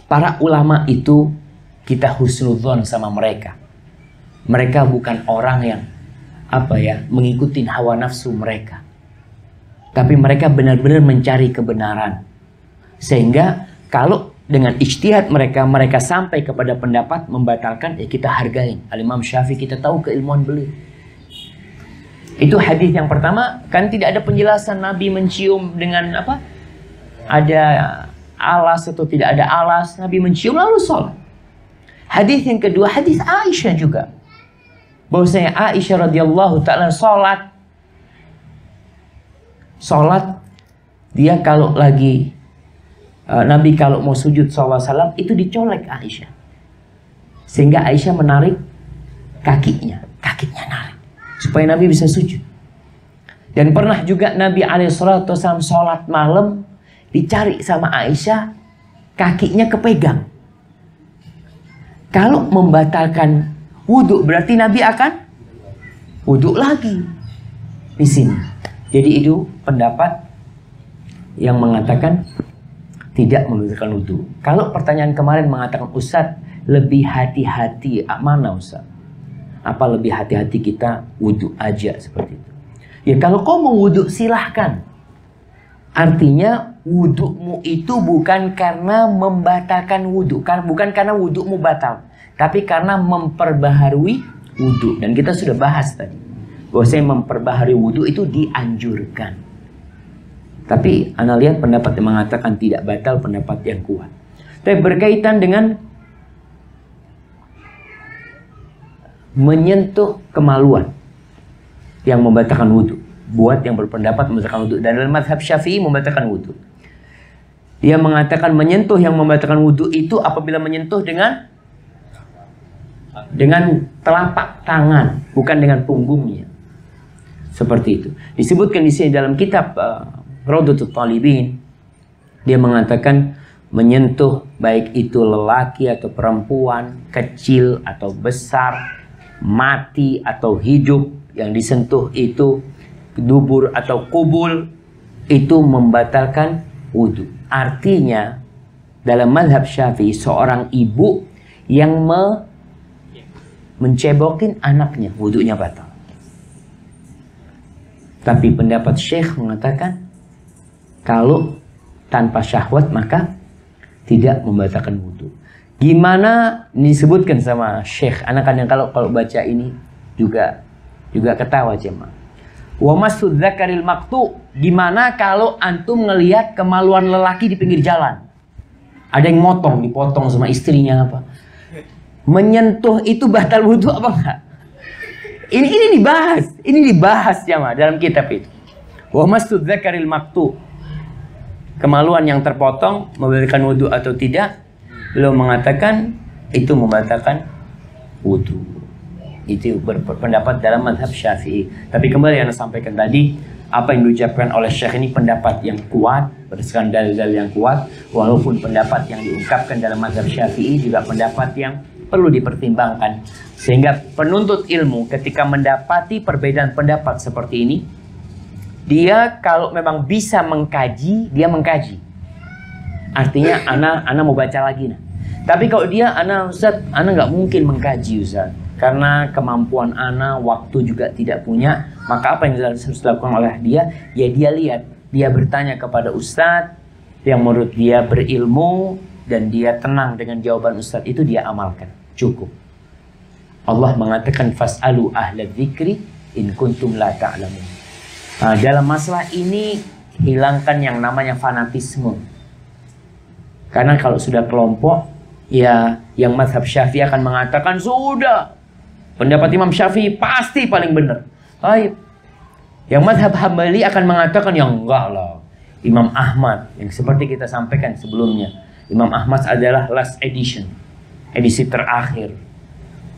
Para ulama itu kita husnudzon sama mereka. Mereka bukan orang yang mengikuti hawa nafsu mereka. Tapi mereka benar-benar mencari kebenaran. Sehingga kalau dengan ijtihad mereka sampai kepada pendapat membatalkan, ya kita hargain. Al-Imam Syafi'i kita tahu keilmuan beliau. Itu hadis yang pertama, kan tidak ada penjelasan Nabi mencium dengan apa? Ada alas atau tidak ada alas, Nabi mencium lalu sholat. Hadis yang kedua, hadis Aisyah juga. Bahwasanya Aisyah radhiyallahu ta'ala sholat dia kalau lagi Nabi kalau mau sujud SAW itu dicolek Aisyah. Sehingga Aisyah menarik kakinya narik. Supaya Nabi bisa sujud. Dan pernah juga Nabi SAW sholat malam dicari sama Aisyah, kakinya kepegang. Kalau membatalkan wudhu berarti Nabi akan wudhu lagi di sini. Jadi itu pendapat yang mengatakan tidak membatalkan wudhu. Kalau pertanyaan kemarin mengatakan Ustaz lebih hati-hati, mana Ustaz? Apa lebih hati-hati kita wudhu aja seperti itu? Ya kalau kau mau wudhu silahkan. Artinya wudhumu itu bukan karena membatalkan wudhu, bukan karena wudhumu batal, tapi karena memperbaharui wudhu. Dan kita sudah bahas tadi bahwasanya memperbaharui wudhu itu dianjurkan. Tapi Anda lihat pendapat yang mengatakan tidak batal, pendapat yang kuat. Tapi berkaitan dengan menyentuh kemaluan yang membatalkan wudhu. Buat yang berpendapat membatalkan wudhu. Dan dalam mazhab Syafi'i membatalkan wudhu. Dia mengatakan menyentuh yang membatalkan wudhu itu apabila menyentuh dengan telapak tangan, bukan dengan punggungnya. Seperti itu. Disebutkan di sini dalam kitab Rawdatul Talibin, dia mengatakan menyentuh baik itu lelaki atau perempuan, kecil atau besar, mati atau hidup, yang disentuh itu dubur atau kubul, itu membatalkan wudhu. Artinya dalam mazhab Syafi'i seorang ibu yang mencebokin anaknya, wudhunya batal. Tapi pendapat Syekh mengatakan kalau tanpa syahwat maka tidak membatalkan wudhu. Gimana disebutkan sama Syekh? Anak kadang kalau baca ini juga ketawa jemaah. Wa masud dzakaril maqtu. Gimana kalau antum ngelihat kemaluan lelaki di pinggir jalan? Ada yang dipotong sama istrinya apa? Menyentuh itu batal wudhu apa enggak? Ini dibahas jemaah dalam kitab itu. Wa masud dzakaril maqtu. Kemaluan yang terpotong membatalkan wudhu atau tidak? Beliau mengatakan itu membatalkan wudhu. Itu berpendapat dalam mazhab Syafi'i. Tapi kembali yang saya sampaikan tadi, apa yang diucapkan oleh Syekh ini pendapat yang kuat, berdasarkan dalil-dalil yang kuat. Walaupun pendapat yang diungkapkan dalam mazhab Syafi'i juga pendapat yang perlu dipertimbangkan. Sehingga penuntut ilmu ketika mendapati perbedaan pendapat seperti ini, dia kalau memang bisa mengkaji, dia mengkaji. Artinya, ana mau baca lagi. Tapi kalau dia, Ustaz, ana nggak mungkin mengkaji Ustaz. Karena kemampuan ana, waktu juga tidak punya. Maka apa yang harus dilakukan oleh dia? Ya dia lihat, dia bertanya kepada Ustaz yang menurut dia berilmu dan dia tenang dengan jawaban Ustaz itu, dia amalkan. Cukup. Allah mengatakan fas'alu ahla dzikri in kuntum la ta'lamun. Dalam masalah ini hilangkan yang namanya fanatisme. Karena kalau sudah kelompok, ya yang mazhab Syafi'i akan mengatakan sudah pendapat Imam Syafi'i pasti paling benar. Baik. Yang mazhab Hambali akan mengatakan yang enggak lah. Imam Ahmad yang seperti kita sampaikan sebelumnya. Imam Ahmad adalah last edition, edisi terakhir.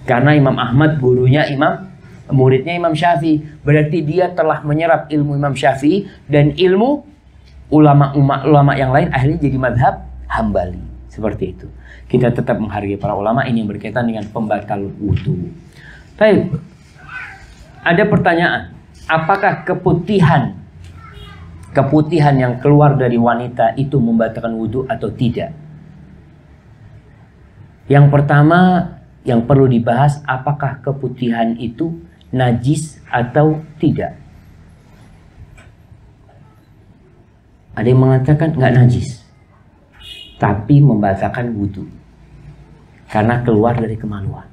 Karena Imam Ahmad muridnya Imam Syafi'i, berarti dia telah menyerap ilmu Imam Syafi'i dan ilmu ulama yang lain akhirnya jadi madhab Hambali. Seperti itu. Kita tetap menghargai para ulama, ini yang berkaitan dengan pembatal wudu. Baik. Ada pertanyaan, apakah keputihan yang keluar dari wanita itu membatalkan wudu atau tidak? Yang pertama yang perlu dibahas, apakah keputihan itu najis atau tidak? Ada yang mengatakan nggak najis, tapi membatalkan wudu karena keluar dari kemaluan.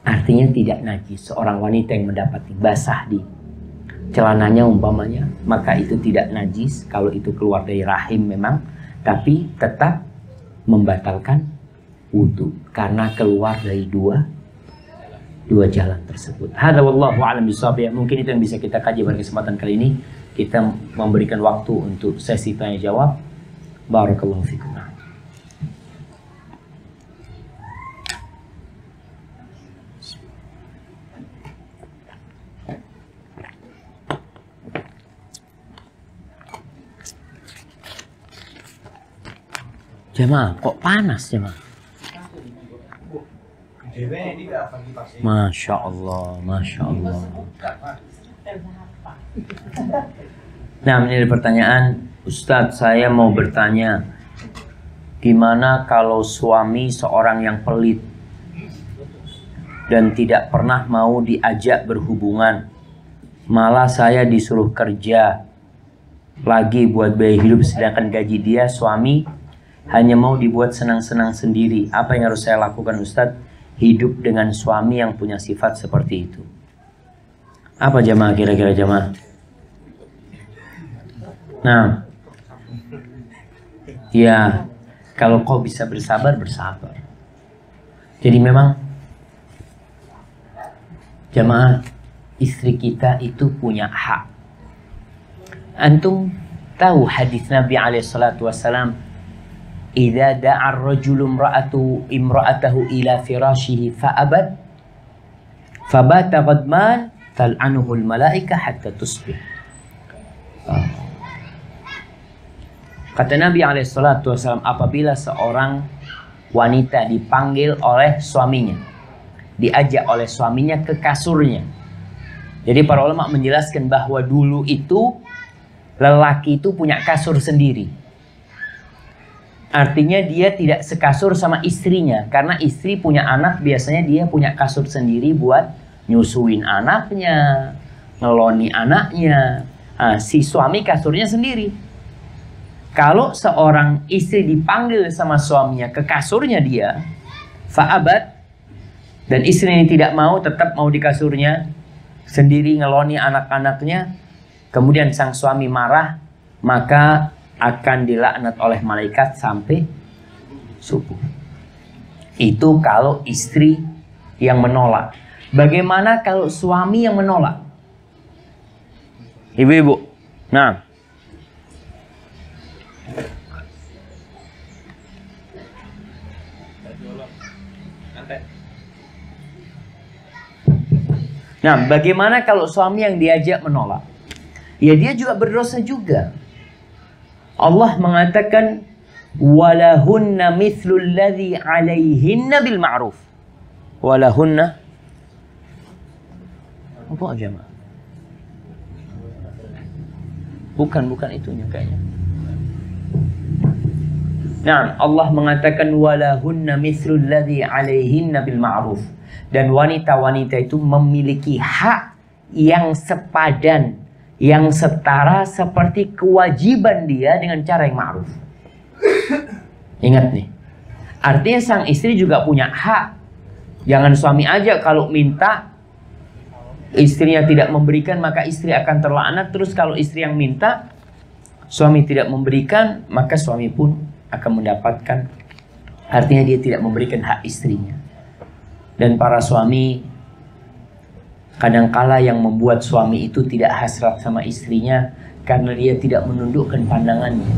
Artinya tidak najis. Seorang wanita yang mendapati basah di celananya umpamanya, maka itu tidak najis kalau itu keluar dari rahim memang, tapi tetap membatalkan wudu karena keluar dari dua jalan tersebut. Hadza wallahu a'lam bishawab. Mungkin itu yang bisa kita kaji pada kesempatan kali ini. Kita memberikan waktu untuk sesi tanya jawab. Barakallahu fikum. Jemaah, kok panas jemaah? Masya Allah, Masya Allah. Nah, ini ada pertanyaan, Ustadz, saya mau bertanya, gimana kalau suami seorang yang pelit dan tidak pernah mau diajak berhubungan, malah saya disuruh kerja lagi buat biaya hidup, sedangkan gaji dia suami hanya mau dibuat senang-senang sendiri. Apa yang harus saya lakukan, Ustadz? Hidup dengan suami yang punya sifat seperti itu. Apa jamaah kira-kira jamaah? Nah, ya kalau kau bisa bersabar, bersabar. Jadi memang jamaah, istri kita itu punya hak. Antum tahu hadis Nabi SAW, "Idza da'a ar-rajulu imra'atahu ila firashihi fa'abad fabata ghadman tal'anuhu al-malaika hatta tusbih." Kata Nabi SAW, apabila seorang wanita dipanggil oleh suaminya, diajak oleh suaminya ke kasurnya. Jadi para ulama menjelaskan bahwa dulu itu lelaki itu punya kasur sendiri. Artinya dia tidak sekasur sama istrinya. Karena istri punya anak, biasanya dia punya kasur sendiri buat nyusuin anaknya, ngeloni anaknya. Nah, si suami kasurnya sendiri. Kalau seorang istri dipanggil sama suaminya ke kasurnya dia, fa'abad, dan istri ini tidak mau, tetap mau di kasurnya, sendiri ngeloni anak-anaknya, kemudian sang suami marah, maka akan dilaknat oleh malaikat sampai subuh. Itu kalau istri yang menolak. Bagaimana kalau suami yang menolak? Ibu-ibu. Nah. Nah, bagaimana kalau suami yang diajak menolak? Ya dia juga berdosa juga. Allah mengatakan walahunna mithlul ladzi 'alaihinna bil ma'ruf. Walahunna apa jemaah? Bukan itunya kayaknya. Nah, Allah mengatakan walahunna mithlul ladzi 'alaihinna bil ma'ruf. Dan wanita-wanita itu memiliki hak yang sepadan, yang setara seperti kewajiban dia dengan cara yang ma'ruf. Ingat nih, artinya sang istri juga punya hak. Jangan suami aja kalau minta, istrinya tidak memberikan, maka istri akan terlaknat. Terus kalau istri yang minta, suami tidak memberikan, maka suami pun akan mendapatkan. Artinya dia tidak memberikan hak istrinya. Dan para suami, kadangkala yang membuat suami itu tidak hasrat sama istrinya karena dia tidak menundukkan pandangannya.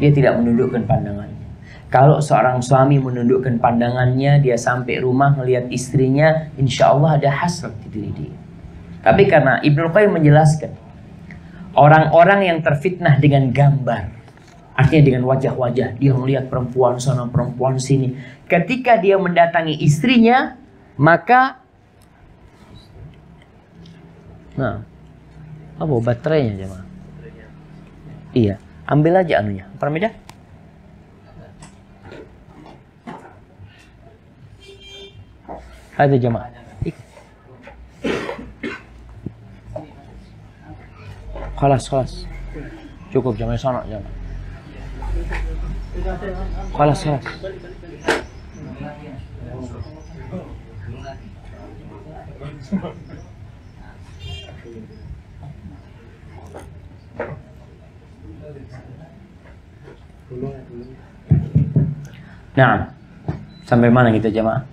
Dia tidak menundukkan pandangannya. Kalau seorang suami menundukkan pandangannya, dia sampai rumah melihat istrinya, insya Allah ada hasrat di diri dia. Tapi karena Ibnu Qayyim menjelaskan, Orang-orang yang terfitnah dengan gambar, artinya dengan wajah-wajah, dia melihat perempuan sana, perempuan sini. Ketika dia mendatangi istrinya, maka apa baterainya jemaah? Iya, ambil aja anunya. Parmida? Ada jemaah. Khalas. Cukup jemaah sana jemaah. Khalas. Nah, sampai mana kita jemaah?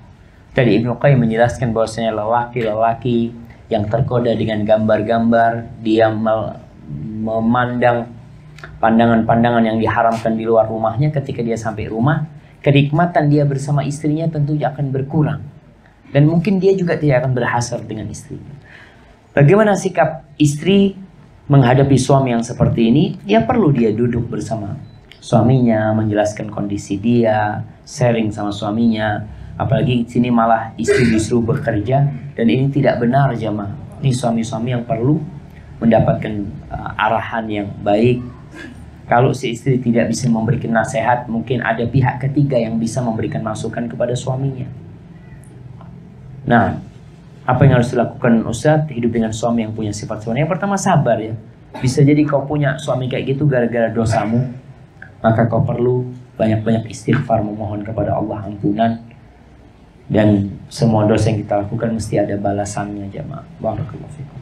Tadi Ibnu Qayyim menjelaskan bahwasanya lelaki-lelaki yang tergoda dengan gambar-gambar, dia memandang pandangan-pandangan yang diharamkan di luar rumahnya. Ketika dia sampai rumah, kenikmatan dia bersama istrinya tentunya akan berkurang. Dan mungkin dia juga tidak akan berhasrat dengan istrinya. Bagaimana sikap istri menghadapi suami yang seperti ini? Ya perlu dia duduk bersama suaminya, menjelaskan kondisi dia, sharing sama suaminya. Apalagi di sini malah istri justru bekerja, dan ini tidak benar jemaah. Ini suami-suami yang perlu mendapatkan arahan yang baik. Kalau si istri tidak bisa memberikan nasihat, mungkin ada pihak ketiga yang bisa memberikan masukan kepada suaminya. Nah, apa yang harus dilakukan Ustadz? Hidup dengan suami yang punya sifat seperti ini. Yang pertama sabar ya. Bisa jadi kau punya suami kayak gitu gara-gara dosamu, maka kau perlu banyak-banyak istighfar, memohon kepada Allah ampunan. Dan semua dosa yang kita lakukan mesti ada balasannya jemaah. Barakallahu fikum.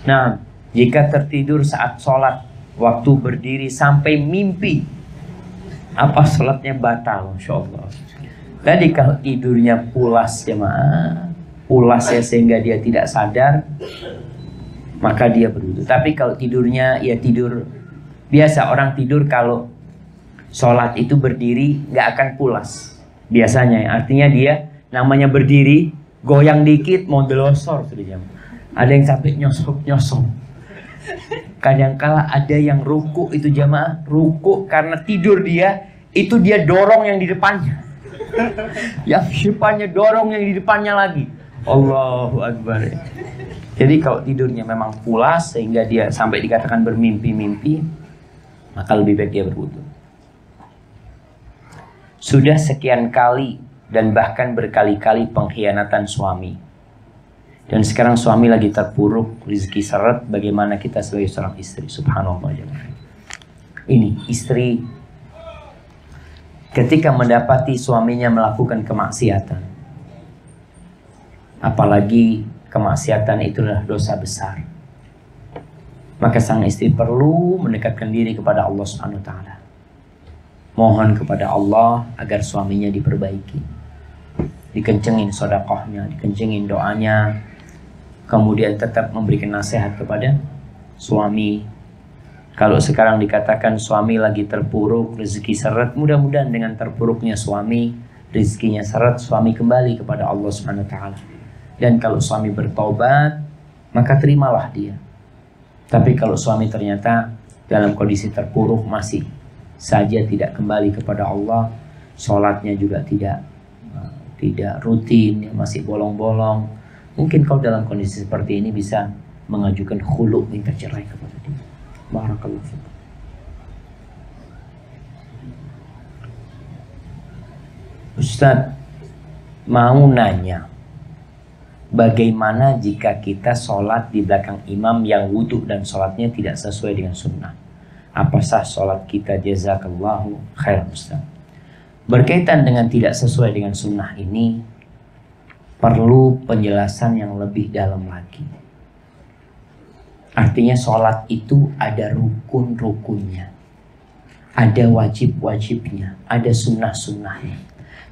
Nah, jika tertidur saat sholat, waktu berdiri sampai mimpi, apa sholatnya batal? Masya Allah. Tadi kalau tidurnya pulas jemaah, pulas ya sehingga dia tidak sadar, maka dia berwudu. Tapi kalau tidurnya ya tidur biasa, orang tidur kalau sholat itu berdiri nggak akan pulas. Biasanya, artinya dia namanya berdiri, goyang dikit mau delosor sudah jam. Ada yang sampai nyosok. Kadangkala ada yang ruku itu jamaah, ruku karena tidur dia, itu dia dorong yang di depannya. Yang di depannya dorong yang di depannya lagi. Allahu Akbar. Jadi kalau tidurnya memang pulas sehingga dia sampai dikatakan bermimpi-mimpi, maka lebih baik dia berwudu. Sudah sekian kali dan bahkan berkali-kali pengkhianatan suami. Dan sekarang suami lagi terpuruk, rezeki seret, bagaimana kita sebagai seorang istri? Subhanallah. Ini istri ketika mendapati suaminya melakukan kemaksiatan, apalagi kemaksiatan itulah dosa besar, maka sang istri perlu mendekatkan diri kepada Allah Subhanahu wa taala. Mohon kepada Allah agar suaminya diperbaiki, dikencengin sedekahnya, dikencengin doanya, kemudian tetap memberikan nasihat kepada suami. Kalau sekarang dikatakan suami lagi terpuruk, rezeki seret, mudah-mudahan dengan terpuruknya suami, rezekinya seret, suami kembali kepada Allah Subhanahu wa taala. Dan kalau suami bertobat, maka terimalah dia. Tapi kalau suami ternyata dalam kondisi terpuruk, masih saja tidak kembali kepada Allah, sholatnya juga tidak rutin, masih bolong-bolong, mungkin kau dalam kondisi seperti ini bisa mengajukan khulu, minta cerai kepada dia. Barakallahu fikum. Ustaz, mau nanya, bagaimana jika kita sholat di belakang imam yang wudhu dan sholatnya tidak sesuai dengan sunnah? Apa sah sholat kita? Jazakallahu khairan Ustaz. Berkaitan dengan tidak sesuai dengan sunnah ini, perlu penjelasan yang lebih dalam lagi. Artinya sholat itu ada rukun-rukunnya, ada wajib-wajibnya, ada sunnah-sunnahnya.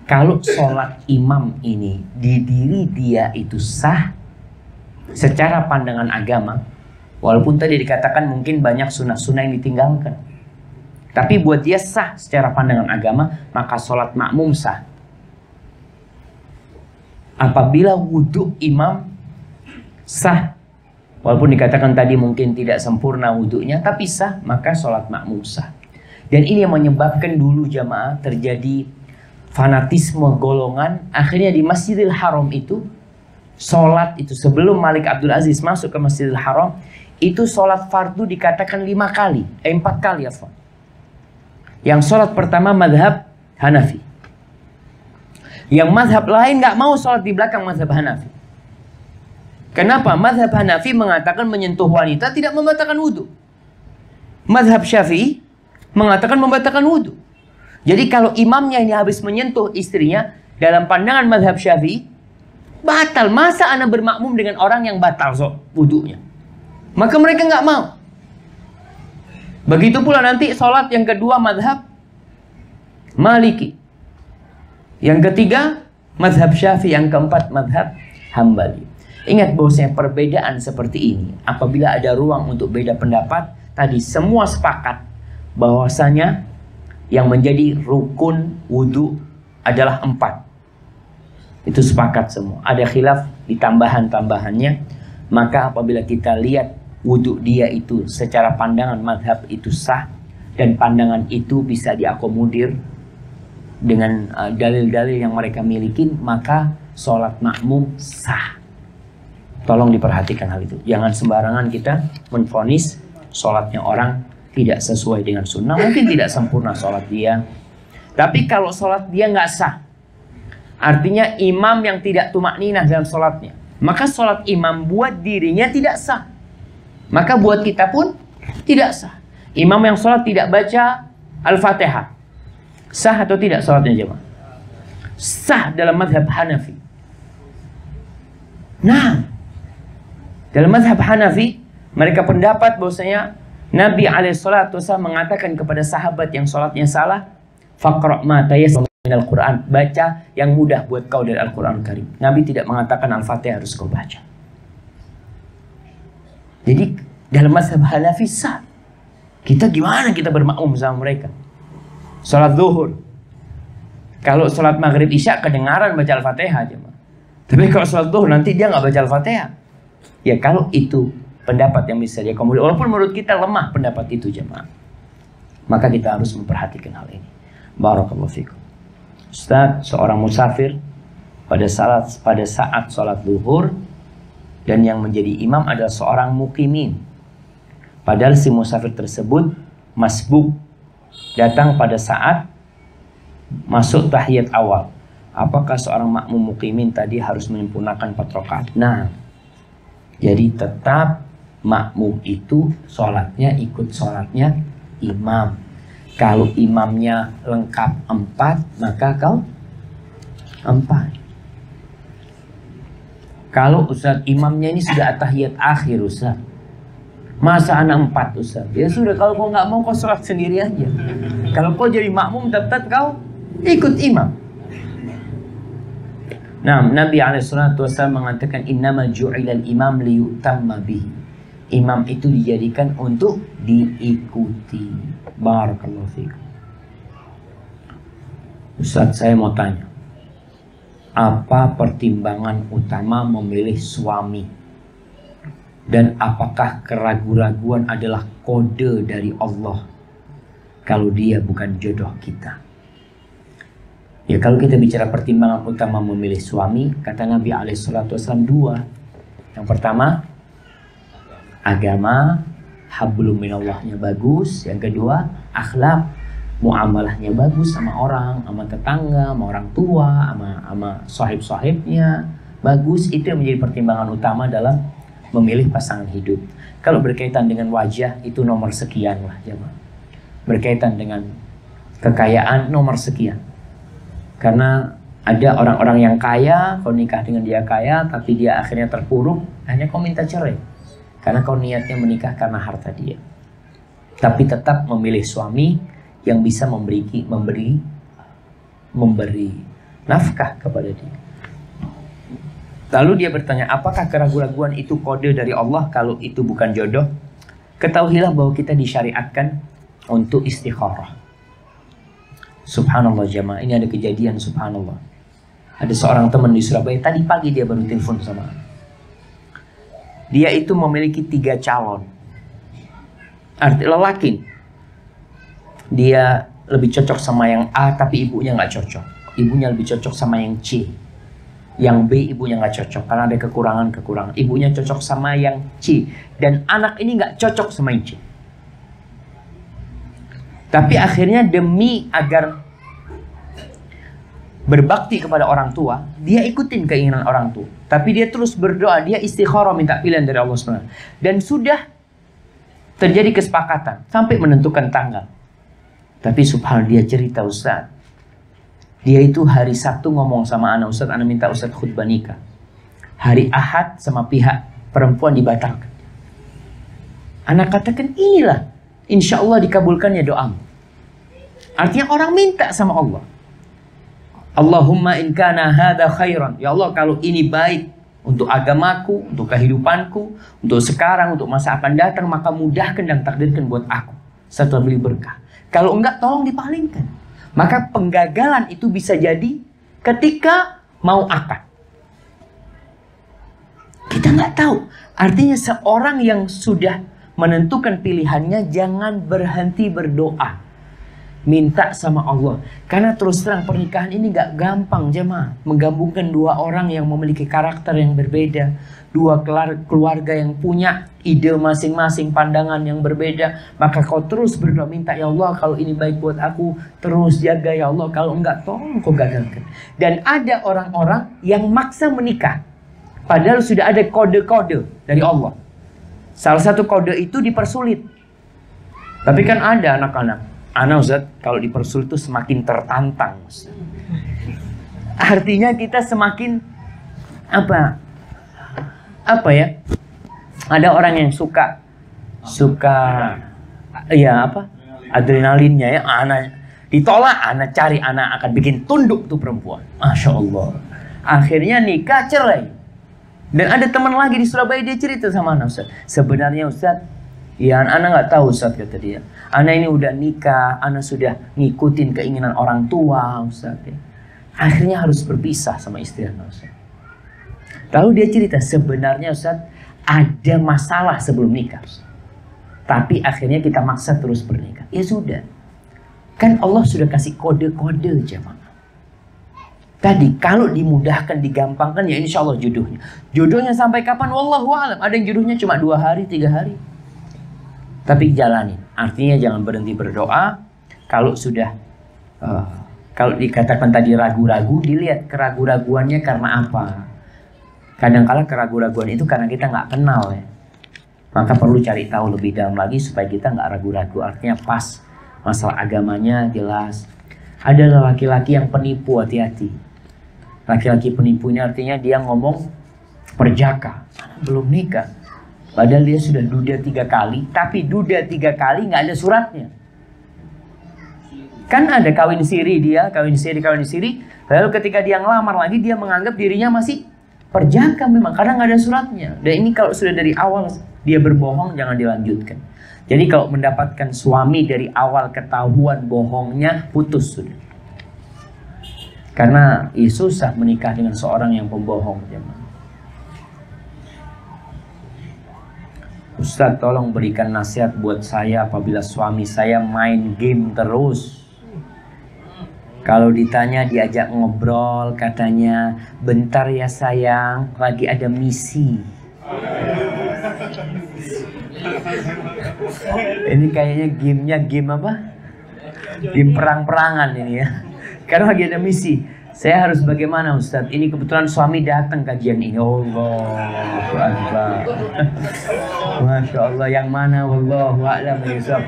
Kalau sholat imam ini di diri dia itu sah secara pandangan agama, walaupun tadi dikatakan mungkin banyak sunnah-sunnah yang ditinggalkan, tapi buat dia sah secara pandangan agama, maka sholat makmum sah. Apabila wudhu imam sah, Walaupun dikatakan tadi mungkin tidak sempurna wudhunya, tapi sah, maka sholat makmum sah. Dan ini yang menyebabkan dulu jamaah terjadi fanatisme golongan. Akhirnya di Masjidil Haram itu, sholat itu sebelum Malik Abdul Aziz masuk ke Masjidil Haram, itu sholat fardu dikatakan 4 kali ya. Yang sholat pertama madhab Hanafi. Yang madhab lain nggak mau sholat di belakang madhab Hanafi. Kenapa? Madhab Hanafi mengatakan menyentuh wanita tidak membatalkan wudhu. Madhab Syafi'i mengatakan membatalkan wudhu. Jadi kalau imamnya ini habis menyentuh istrinya, dalam pandangan madhab Syafi'i, batal. Masa ana bermakmum dengan orang yang batal wudhunya? Maka mereka nggak mau. Begitu pula nanti sholat yang kedua madhab Maliki. Yang ketiga madhab Syafi'i. Yang keempat madhab Hambali. Ingat bahwasanya perbedaan seperti ini, apabila ada ruang untuk beda pendapat, tadi semua sepakat bahwasanya yang menjadi rukun wudhu adalah 4. Itu sepakat semua. Ada khilaf di tambahan-tambahannya. Maka apabila kita lihat wudhu dia itu secara pandangan madhab itu sah, dan pandangan itu bisa diakomodir dengan dalil-dalil yang mereka miliki, maka sholat makmum sah. Tolong diperhatikan hal itu. Jangan sembarangan kita menvonis sholatnya orang tidak sesuai dengan sunnah. Mungkin tidak sempurna sholat dia, tapi kalau sholat dia nggak sah, artinya imam yang tidak tumakninah dalam sholatnya, maka sholat imam buat dirinya tidak sah, maka buat kita pun tidak sah. Imam yang sholat tidak baca Al-Fatihah, sah atau tidak sholatnya jemaah? Sah dalam madhab Hanafi. Nah, dalam madhab Hanafi, mereka pendapat bahwasanya Nabi alaihissalatu wassalam mengatakan kepada sahabat yang sholatnya salah, faqra' ma tayassara minal Qur'an, baca yang mudah buat kau dari Al-Quran Karim. Nabi tidak mengatakan Al-Fatihah harus kau baca. Jadi dalam mazhab Hanafi sah. Kita gimana kita bermakmum sama mereka? Sholat zuhur, kalau sholat maghrib isya kedengaran baca Al-Fatihah aja. Tapi kalau sholat zuhur nanti dia nggak baca Al-Fatihah. Ya kalau itu pendapat yang bisa dia kemudian, walaupun menurut kita lemah pendapat itu jemaah, maka kita harus memperhatikan hal ini. Barakallahu fikum. Ustaz, seorang musafir pada saat sholat zuhur, dan yang menjadi imam adalah seorang muqimin. Padahal si musafir tersebut masbuk, datang pada saat masuk tahiyat awal. Apakah seorang makmum muqimin tadi harus menyempurnakan 4 rakaat? Nah, jadi tetap makmum itu sholatnya ikut sholatnya imam. Kalau imamnya lengkap 4, maka kau 4. Kalau Ustaz imamnya ini sudah tahiyat akhir Ustaz, masa anak 4 Ustaz? Ya sudah, kalau kau nggak mau kau sholat sendiri aja. Kalau kau jadi makmum tetap kau ikut imam. Nah, Nabi alaihissalatu wassalam mengatakan innama ju'ilal imam liyutamma bihi. Imam itu dijadikan untuk diikuti. Barakallahu fikum. Ustaz, saya mau tanya, apa pertimbangan utama memilih suami? Dan apakah keraguan-raguan adalah kode dari Allah kalau dia bukan jodoh kita? Ya, kalau kita bicara pertimbangan utama memilih suami, kata Nabi alaihissalatu wassalam 2. Yang pertama, agama, hablum minallahnya bagus. Yang kedua, akhlak, muamalahnya bagus sama orang, sama tetangga, sama orang tua, sama sahib-sahibnya bagus. Itu yang menjadi pertimbangan utama dalam memilih pasangan hidup. Kalau berkaitan dengan wajah, itu nomor sekian lah jemaah. Berkaitan dengan kekayaan, nomor sekian. Karena ada orang-orang yang kaya, kau nikah dengan dia kaya, tapi dia akhirnya terpuruk, hanya kau minta cerai. Karena kau niatnya menikah karena harta dia. Tapi tetap memilih suami yang bisa memberi nafkah kepada dia. Lalu dia bertanya, apakah keraguan-raguan itu kode dari Allah kalau itu bukan jodoh? Ketahuilah bahwa kita disyariatkan untuk istikharah. Subhanallah jamaah, ini ada kejadian subhanallah. Ada seorang teman di Surabaya, tadi pagi dia baru telepon sama. dia itu memiliki 3 calon. Arti lelaki, dia lebih cocok sama yang A tapi ibunya nggak cocok. Ibunya lebih cocok sama yang C. Yang B ibunya nggak cocok karena ada kekurangan. Ibunya cocok sama yang C. Dan anak ini nggak cocok sama yang C. Tapi akhirnya demi agar berbakti kepada orang tua, dia ikutin keinginan orang tua. Tapi dia terus berdoa, dia istikharah minta pilihan dari Allah SWT. Dan sudah terjadi kesepakatan sampai menentukan tanggal. Tapi subhanallah dia cerita, Ustaz, dia itu hari Sabtu ngomong sama anak, Ustaz, anak minta Ustaz khutbah nikah. Hari Ahad sama pihak perempuan dibatalkan. Anak katakan, inilah insya Allah dikabulkannya doamu. Artinya orang minta sama Allah. Allahumma in kana hadha khairan. Ya Allah, kalau ini baik untuk agamaku, untuk kehidupanku, untuk sekarang, untuk masa akan datang, maka mudahkan dan takdirkan buat aku serta beri berkah. Kalau enggak, tolong dipalingkan. Maka penggagalan itu bisa jadi ketika mau akad. Kita nggak tahu. Artinya seorang yang sudah menentukan pilihannya jangan berhenti berdoa. Minta sama Allah. Karena terus terang pernikahan ini gak gampang jemaah. Menggabungkan 2 orang yang memiliki karakter yang berbeda. 2 keluarga yang punya ide masing-masing, pandangan yang berbeda. Maka kau terus berdoa minta, ya Allah kalau ini baik buat aku, terus jaga ya Allah. Kalau enggak tolong kau gagalkan. Dan ada orang-orang yang maksa menikah. Padahal sudah ada kode-kode dari Allah. Salah satu kode itu dipersulit. Tapi kan ada anak-anak. Anak Ustaz, kalau dipersulit itu semakin tertantang, Ustaz. Artinya kita semakin apa ya? Ada orang yang suka ya apa? Adrenalinnya ya, anak ditolak, anak cari anak akan bikin tunduk tuh perempuan. Masya Allah. Akhirnya nikah, cerai. Dan ada teman lagi di Surabaya, dia cerita sama anak, Ustaz. Sebenarnya Ustaz, ya anak nggak tahu Ustaz, kata dia. Anak ini udah nikah, anak sudah ngikutin keinginan orang tua Ustaz. Akhirnya harus berpisah sama istri anak Ustaz. Lalu dia cerita, sebenarnya Ustaz ada masalah sebelum nikah Ustaz. Tapi akhirnya kita maksa terus bernikah. Ya sudah. Kan Allah sudah kasih kode-kode jemaah. Tadi kalau dimudahkan, digampangkan, ya insya Allah jodohnya. Jodohnya sampai kapan? Wallahu a'lam. Ada yang jodohnya cuma 2 hari, 3 hari. Tapi jalanin. Artinya jangan berhenti berdoa. Kalau sudah kalau dikatakan tadi ragu-ragu, dilihat keraguan-raguannya karena apa. Kadang-kala keraguan-raguan itu karena kita nggak kenal ya. Maka perlu cari tahu lebih dalam lagi supaya kita nggak ragu-ragu. Artinya pas masalah agamanya jelas. Ada laki-laki yang penipu, hati-hati. Laki-laki penipu ini artinya dia ngomong perjaka, belum nikah. Padahal dia sudah duda 3 kali, tapi duda 3 kali nggak ada suratnya. Kan ada kawin siri dia, kawin siri. Lalu ketika dia ngelamar lagi, dia menganggap dirinya masih perjaka memang, karena nggak ada suratnya. Dan ini kalau sudah dari awal dia berbohong, jangan dilanjutkan. Jadi kalau mendapatkan suami dari awal ketahuan bohongnya, putus sudah. Karena susah menikah dengan seorang yang pembohong. Ustadz, tolong berikan nasihat buat saya apabila suami saya main game terus. Kalau ditanya diajak ngobrol, katanya, bentar ya sayang, lagi ada misi. Ini kayaknya gamenya game apa? Game perang-perangan ini ya. Karena lagi ada misi. Saya harus bagaimana Ustadz? Ini kebetulan suami datang kajian ini. Allahu Akbar. Masya Allah, yang mana? Wallahu a'lam bishawab.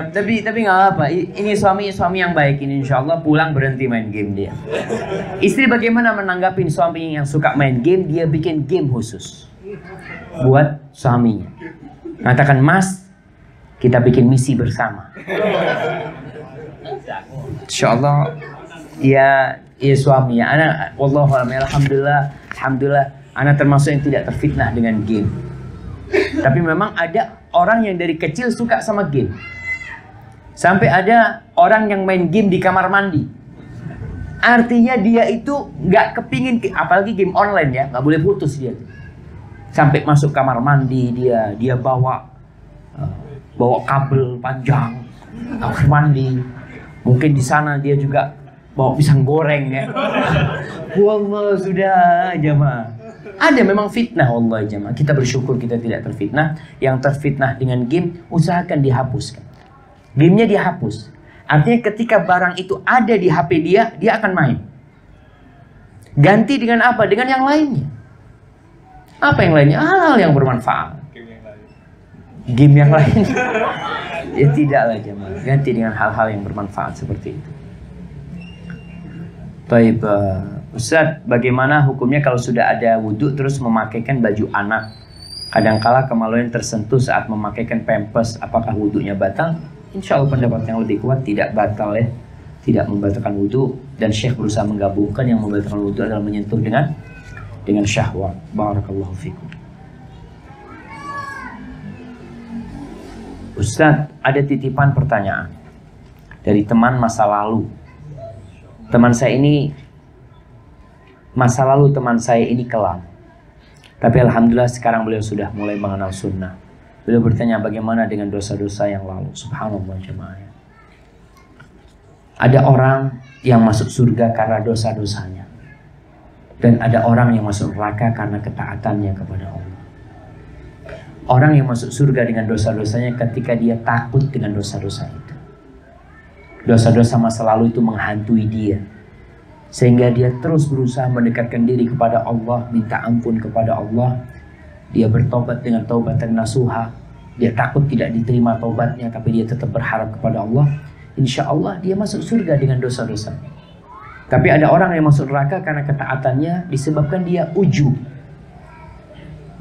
Tapi nggak apa. Ini suami yang baik ini, insya Allah pulang berhenti main game dia. Istri bagaimana menanggapi suami yang suka main game? Dia bikin game khusus buat suaminya. Katakan, Mas, kita bikin misi bersama. Insya Allah, ya suami ya. Ana, wallahu a'lam, alhamdulillah, ana termasuk yang tidak terfitnah dengan game. Tapi memang ada orang yang dari kecil suka sama game. Sampai ada orang yang main game di kamar mandi. Artinya dia itu nggak kepingin, apalagi game online ya, nggak boleh putus dia. Sampai masuk kamar mandi dia bawa kabel panjang kamar mandi. Mungkin di sana dia juga bawa pisang goreng ya. Wallah sudah jemaah. Ada memang fitnah Allah jemaah. Kita bersyukur kita tidak terfitnah. Yang terfitnah dengan game usahakan dihapuskan. Gamenya dihapus. Artinya ketika barang itu ada di HP dia akan main. Ganti dengan apa? Dengan yang lainnya. Apa yang lainnya? Hal-hal yang bermanfaat. Game yang lain. Ya tidaklah jemaah. Ganti dengan hal-hal yang bermanfaat seperti itu. Baik, Ustaz, bagaimana hukumnya kalau sudah ada wudhu terus memakaikan baju anak? Kadangkala kemaluan tersentuh saat memakaikan pampers, apakah wudhunya batal? Insya Allah pendapat yang lebih kuat tidak batal ya, tidak membatalkan wudhu. Dan Syekh berusaha menggabungkan yang membatalkan wudhu adalah menyentuh dengan syahwat. Barakallahu fikum. Ustaz, ada titipan pertanyaan dari teman masa lalu. Masa lalu teman saya ini kelam. Tapi alhamdulillah sekarang beliau sudah mulai mengenal sunnah. Beliau bertanya bagaimana dengan dosa-dosa yang lalu. Subhanallah jemaah. Ada orang yang masuk surga karena dosa-dosanya. Dan ada orang yang masuk neraka karena ketaatannya kepada Allah. Orang yang masuk surga dengan dosa-dosanya ketika dia takut dengan dosa-dosa itu. Dosa-dosa masa lalu itu menghantui dia. Sehingga dia terus berusaha mendekatkan diri kepada Allah, minta ampun kepada Allah. Dia bertobat dengan taubatan nasuha. Dia takut tidak diterima taubatnya, tapi dia tetap berharap kepada Allah. Insya Allah dia masuk surga dengan dosa-dosa. Tapi ada orang yang masuk neraka karena ketaatannya disebabkan dia ujub.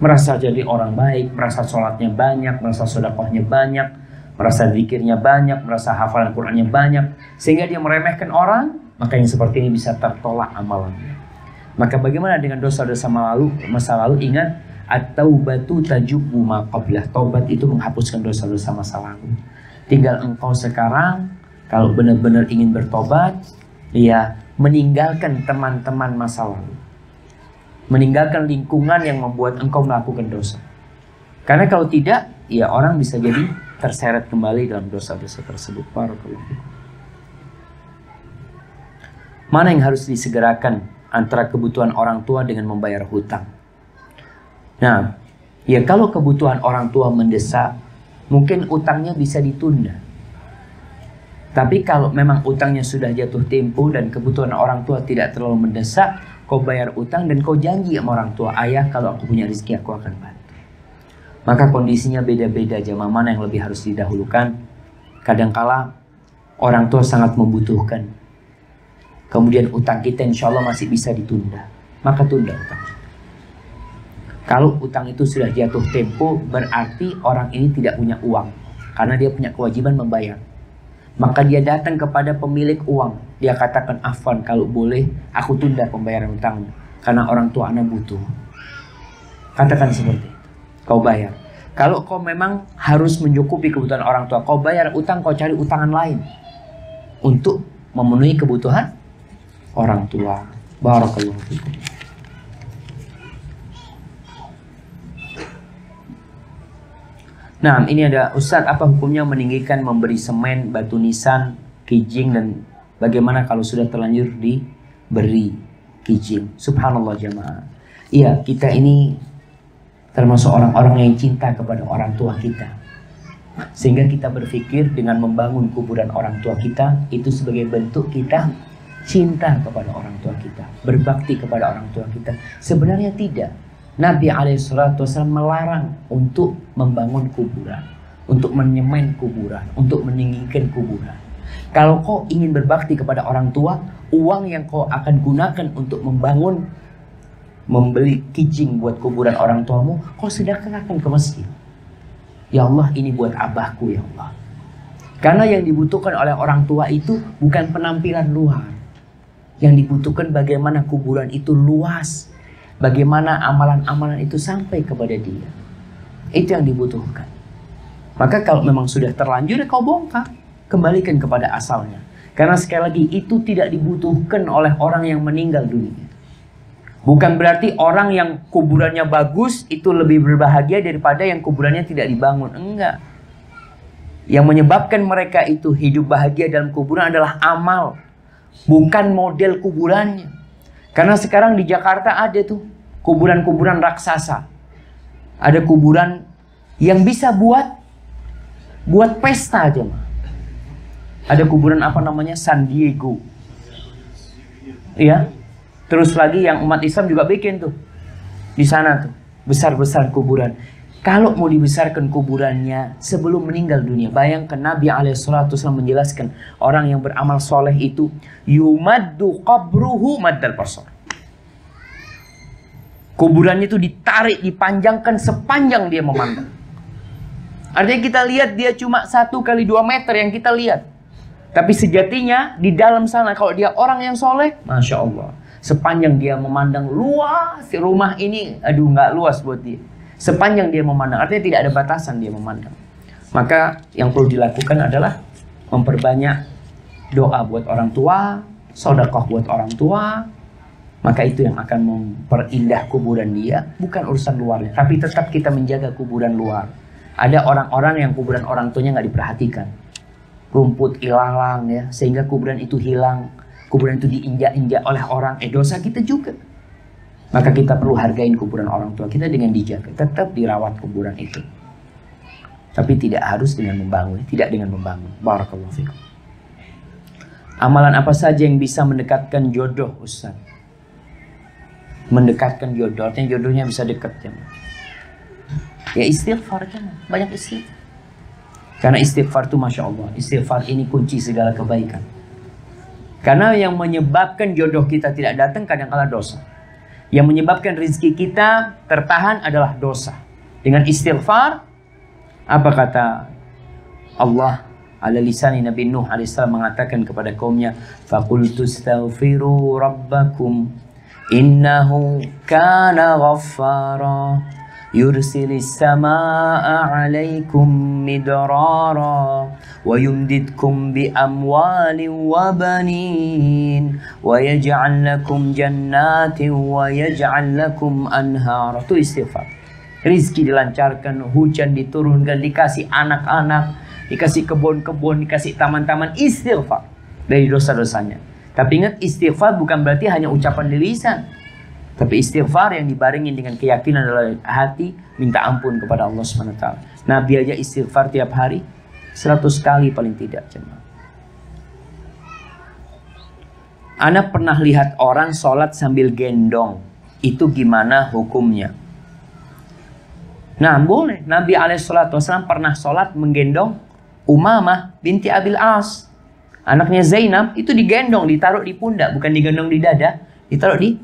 Merasa jadi orang baik, merasa sholatnya banyak, merasa sedekahnya banyak, merasa zikirnya banyak, merasa hafalan Qur'annya banyak. Sehingga dia meremehkan orang, maka yang seperti ini bisa tertolak amalannya. Maka bagaimana dengan dosa-dosa masa lalu? Ingat, at-taubatu tajubbu ma qablah. Taubat itu menghapuskan dosa-dosa masa lalu. Tinggal engkau sekarang kalau benar-benar ingin bertobat, ya meninggalkan teman-teman masa lalu. Meninggalkan lingkungan yang membuat engkau melakukan dosa. Karena kalau tidak, ya orang bisa jadi terseret kembali dalam dosa-dosa tersebut. Barakallahu. Mana yang harus disegerakan antara kebutuhan orang tua dengan membayar hutang? Nah, ya kalau kebutuhan orang tua mendesak, mungkin utangnya bisa ditunda. Tapi kalau memang utangnya sudah jatuh tempo dan kebutuhan orang tua tidak terlalu mendesak, kau bayar utang dan kau janji sama orang tua, ayah kalau aku punya rezeki aku akan bantu. Maka kondisinya beda-beda, jamaah, mana yang lebih harus didahulukan. Kadangkala orang tua sangat membutuhkan. Kemudian utang kita insya Allah masih bisa ditunda. Maka tunda utang. Kalau utang itu sudah jatuh tempo, berarti orang ini tidak punya uang. Karena dia punya kewajiban membayar. Maka dia datang kepada pemilik uang. Dia katakan, afwan kalau boleh aku tunda pembayaran utangnya. Karena orang tua anak butuh. Katakan seperti itu. Kau bayar. Kalau kau memang harus mencukupi kebutuhan orang tua, kau bayar utang, kau cari utangan lain. Untuk memenuhi kebutuhan orang tua. Barakallahu fikum. Nah, ini ada Ustadz, apa hukumnya meninggikan memberi semen, batu nisan, kijing, dan bagaimana kalau sudah terlanjur diberi kijing? Subhanallah jamaah. Iya, kita ini termasuk orang-orang yang cinta kepada orang tua kita. Sehingga kita berpikir dengan membangun kuburan orang tua kita, itu sebagai bentuk kita cinta kepada orang tua kita, berbakti kepada orang tua kita. Sebenarnya tidak. Nabi SAW melarang untuk membangun kuburan, untuk menyemen kuburan, untuk meninggikan kuburan. Kalau kau ingin berbakti kepada orang tua, uang yang kau akan gunakan untuk membeli kijing buat kuburan orang tuamu, kau sedekahkan ke masjid. Ya Allah, ini buat abahku ya Allah. Karena yang dibutuhkan oleh orang tua itu bukan penampilan luar. Yang dibutuhkan bagaimana kuburan itu luas. Bagaimana amalan-amalan itu sampai kepada dia. Itu yang dibutuhkan. Maka kalau memang sudah terlanjur, kau bongkar. Kembalikan kepada asalnya. Karena sekali lagi itu tidak dibutuhkan oleh orang yang meninggal dunia. Bukan berarti orang yang kuburannya bagus itu lebih berbahagia daripada yang kuburannya tidak dibangun. Enggak. Yang menyebabkan mereka itu hidup bahagia dalam kuburan adalah amal, bukan model kuburannya. Karena sekarang di Jakarta ada tuh kuburan-kuburan raksasa. Ada kuburan yang bisa buat pesta aja mah. Ada kuburan apa namanya, San Diego. Iya. Terus lagi yang umat Islam juga bikin tuh. Di sana tuh, besar-besar kuburan. Kalau mau dibesarkan kuburannya sebelum meninggal dunia, bayangkan Nabi SAW menjelaskan orang yang beramal soleh itu yumaddu qabruhu maddal basar. Kuburannya itu ditarik, dipanjangkan sepanjang dia memandang. Artinya kita lihat dia cuma 1 kali 2 meter yang kita lihat. Tapi sejatinya di dalam sana kalau dia orang yang soleh, Masya Allah, sepanjang dia memandang luas rumah ini, aduh nggak luas buat dia. Sepanjang dia memandang, artinya tidak ada batasan dia memandang. Maka yang perlu dilakukan adalah memperbanyak doa buat orang tua, sedekah buat orang tua. Maka itu yang akan memperindah kuburan dia, bukan urusan luarnya. Tapi tetap kita menjaga kuburan luar. Ada orang-orang yang kuburan orang tuanya nggak diperhatikan. Rumput ilalang ya, sehingga kuburan itu hilang. Kuburan itu diinjak-injak oleh orang, dosa kita juga. Maka kita perlu hargain kuburan orang tua kita dengan dijaga. Tetap dirawat kuburan itu. Tapi tidak harus dengan membangun, tidak dengan membangun. Barakallahu fikum. Amalan apa saja yang bisa mendekatkan jodoh, Ustaz? Mendekatkan jodoh, artinya jodohnya bisa dekat ya. Ya istighfar kan, banyak istighfar. Karena istighfar itu Masya Allah, istighfar ini kunci segala kebaikan. Karena yang menyebabkan jodoh kita tidak datang kadang-kala dosa. Yang menyebabkan rezeki kita tertahan adalah dosa. Dengan istighfar, apa kata Allah ala lisani Nabi Nuh alaihissalam mengatakan kepada kaumnya, faqultu astaghfiru rabbakum innahu kana ghaffara yursilis samaa'a 'alaikum midrara wa yumdidkum bi amwalin wa banin wa yaj'al lakum jannatin wa yaj'al lakum anhara. Itu istighfar. Rizki dilancarkan, hujan diturunkan, dikasih anak-anak, dikasih kebun-kebun, dikasih taman-taman. Istighfar dari dosa-dosanya. Tapi ingat, istighfar bukan berarti hanya ucapan di lisan. Tapi istighfar yang dibarengin dengan keyakinan dalam hati, minta ampun kepada Allah SWT. Nabi aja istighfar tiap hari 100 kali paling tidak. Ana pernah lihat orang sholat sambil gendong. Itu gimana hukumnya? Nah boleh. Nabi SAW pernah sholat menggendong Umamah binti Abil As. Anaknya Zainab itu digendong, ditaruh di pundak. Bukan digendong di dada, ditaruh di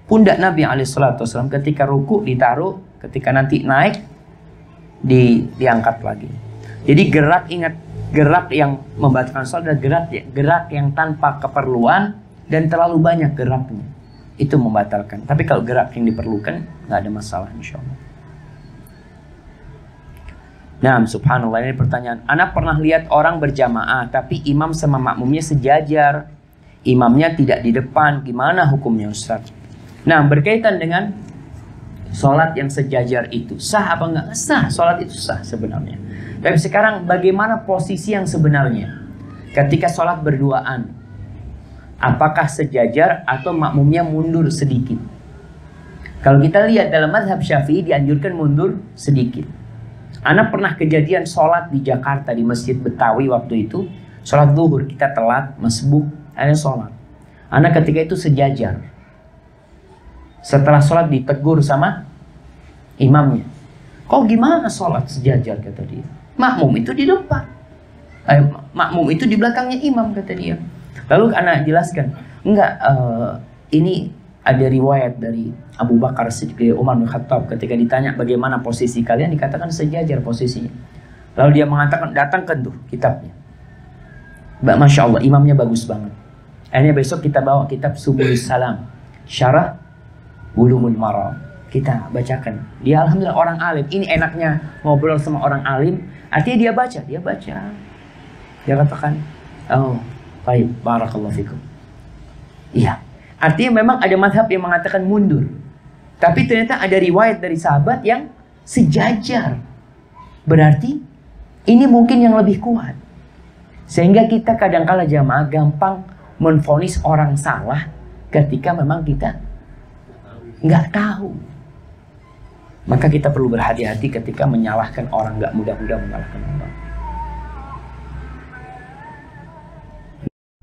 pundak Nabi SAW. Ketika ruku ditaruh, ketika nanti naik diangkat lagi. Jadi gerak, ingat, gerak yang membatalkan sholat adalah gerak yang tanpa keperluan dan terlalu banyak geraknya, itu membatalkan. Tapi kalau gerak yang diperlukan nggak ada masalah insya Allah. Nah, subhanallah, ini pertanyaan. Anak pernah lihat orang berjamaah tapi imam sama makmumnya sejajar, imamnya tidak di depan, gimana hukumnya Ustaz? Nah, berkaitan dengan sholat yang sejajar itu, sah apa enggak? Sah, sholat itu sah sebenarnya. Tapi sekarang bagaimana posisi yang sebenarnya? Ketika sholat berduaan, apakah sejajar atau makmumnya mundur sedikit? Kalau kita lihat dalam mazhab Syafi'i dianjurkan mundur sedikit. Anak pernah kejadian sholat di Jakarta di Masjid Betawi waktu itu. Sholat zuhur, kita telat, masbuk, ada sholat. Anak ketika itu sejajar. Setelah sholat ditegur sama imamnya. Kok gimana sholat sejajar, kata dia. Makmum itu di depan. Makmum itu di belakangnya imam, kata dia. Lalu anak jelaskan. Enggak, ini ada riwayat dari Abu Bakar Siddiq, Umar bin Khattab, ketika ditanya bagaimana posisi kalian, dikatakan sejajar posisinya. Lalu dia mengatakan, datangkan tuh kitabnya. Masya Allah, imamnya bagus banget. Akhirnya besok kita bawa kitab Subulus Salam, Syarah Bulughul Maram. Kita bacakan. Dia alhamdulillah orang alim. Ini enaknya ngobrol sama orang alim. Artinya dia baca. Dia katakan, oh Baik, barakallahu fikum. Iya. Artinya memang ada mazhab yang mengatakan mundur. Tapi ternyata ada riwayat dari sahabat yang sejajar. Berarti ini mungkin yang lebih kuat. Sehingga kita kadang-kala jamaah gampang menvonis orang salah ketika memang kita nggak tahu. Maka kita perlu berhati-hati ketika menyalahkan orang, nggak mudah-mudah menyalahkan orang.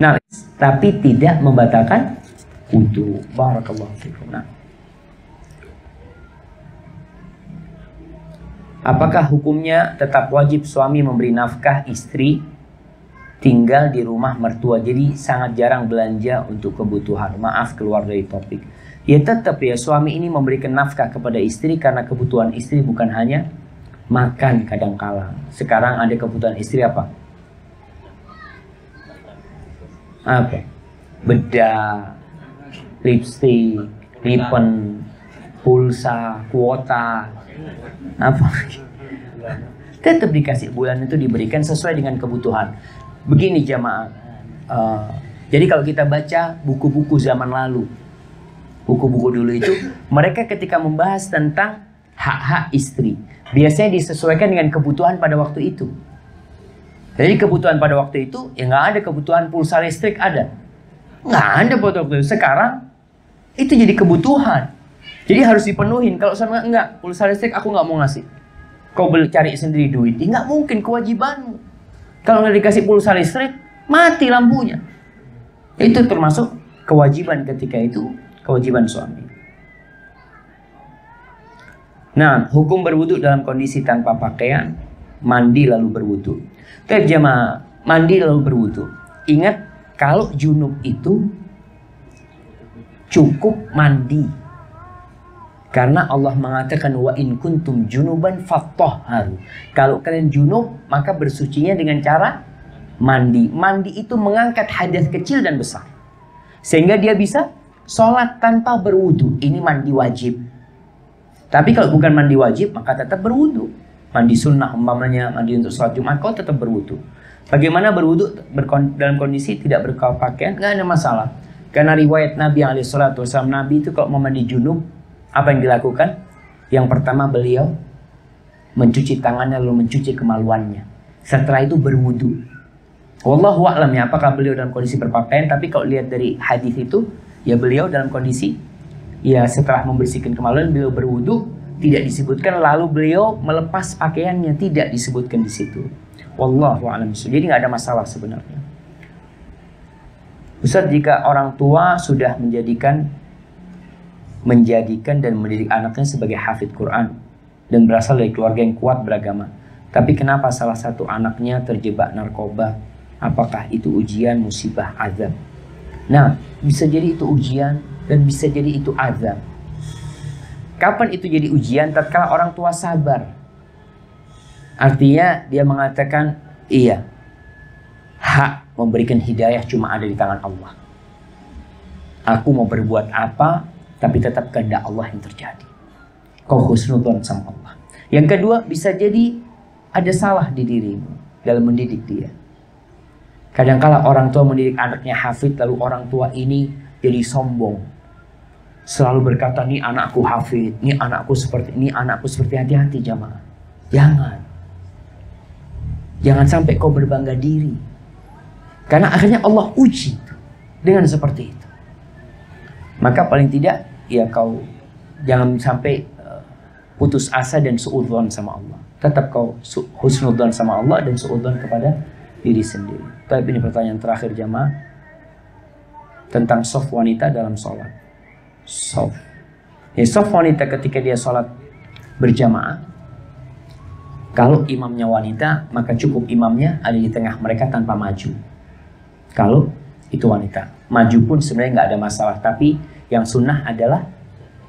Nah, tapi tidak membatalkan wudu. Barakallahu fikum. Nah, apakah hukumnya tetap wajib suami memberi nafkah istri tinggal di rumah mertua, jadi sangat jarang belanja untuk kebutuhan? Maaf keluar dari topik. Ya tetap ya, suami ini memberikan nafkah kepada istri karena kebutuhan istri bukan hanya makan kadangkala. Sekarang ada kebutuhan istri apa? Apa? Bedak, lipstick, ribbon, pulsa, kuota, apa? Tetap dikasih, bulan itu diberikan sesuai dengan kebutuhan. Begini jamaah, jadi kalau kita baca buku-buku zaman lalu, buku-buku dulu itu, mereka ketika membahas tentang hak-hak istri, biasanya disesuaikan dengan kebutuhan pada waktu itu. Jadi kebutuhan pada waktu itu, ya nggak ada kebutuhan pulsa listrik ada. Nggak ada pada waktu itu. Sekarang, itu jadi kebutuhan. Jadi harus dipenuhin. Kalau sama enggak, pulsa listrik aku nggak mau ngasih. Kau cari sendiri duit, ya nggak mungkin, kewajibanmu. Kalau nggak dikasih pulsa listrik, mati lampunya. Itu termasuk kewajiban ketika itu, kewajiban suami. Nah, hukum berwudu dalam kondisi tanpa pakaian, mandi lalu berwudu. Tapi jamaah, mandi lalu berwudu. Ingat, kalau junub itu cukup mandi. Karena Allah mengatakan wa in kuntum junuban fattahharu. Kalau kalian junub, maka bersucinya dengan cara mandi. Mandi itu mengangkat hadas kecil dan besar. Sehingga dia bisa sholat tanpa berwudu. Ini mandi wajib. Tapi kalau bukan mandi wajib, maka tetap berwudu. Mandi sunnah umpamanya, mandi untuk sholat Jumat, kau tetap berwudu. Bagaimana berwudu dalam kondisi tidak berpakaian? Nggak ada masalah. Karena riwayat Nabi SAW, Nabi itu kalau mau mandi junub, apa yang dilakukan? Yang pertama beliau mencuci tangannya lalu mencuci kemaluannya. Setelah itu berwudu. Wallahu a'lam ya, apakah beliau dalam kondisi berpakaian? Tapi kalau lihat dari hadis itu, ya beliau dalam kondisi, ya setelah membersihkan kemaluan beliau berwudu. Tidak disebutkan lalu beliau melepas pakaiannya, tidak disebutkan di situ. Wallahu a'lam. Jadi nggak ada masalah sebenarnya. Ustaz, jika orang tua sudah menjadikan dan mendidik anaknya sebagai hafidz Quran dan berasal dari keluarga yang kuat beragama, tapi kenapa salah satu anaknya terjebak narkoba? Apakah itu ujian, musibah, azab? Nah, bisa jadi itu ujian dan bisa jadi itu azab. Kapan itu jadi ujian? Tatkala orang tua sabar. Artinya dia mengatakan, iya, hak memberikan hidayah cuma ada di tangan Allah. Aku mau berbuat apa, tapi tetap kehendak Allah yang terjadi. Kau husnudzon sama Allah. Yang kedua, bisa jadi ada salah di dirimu dalam mendidik dia. Kadangkala orang tua mendidik anaknya hafidz, lalu orang tua ini jadi sombong. Selalu berkata, ini anakku hafidz, ini anakku seperti ini, anakku seperti. Hati-hati jamaah. Jangan sampai kau berbangga diri. Karena akhirnya Allah uji dengan seperti itu. Maka paling tidak, ya kau jangan sampai putus asa dan suudzon sama Allah. Tetap kau husnudzon sama Allah dan suudzon kepada diri sendiri. Tapi ini pertanyaan terakhir jamaah. Tentang soft wanita dalam sholat. Soft. Ya, soft wanita ketika dia sholat berjamaah, kalau imamnya wanita, maka cukup imamnya ada di tengah mereka tanpa maju. Kalau itu wanita, maju pun sebenarnya nggak ada masalah. Tapi yang sunnah adalah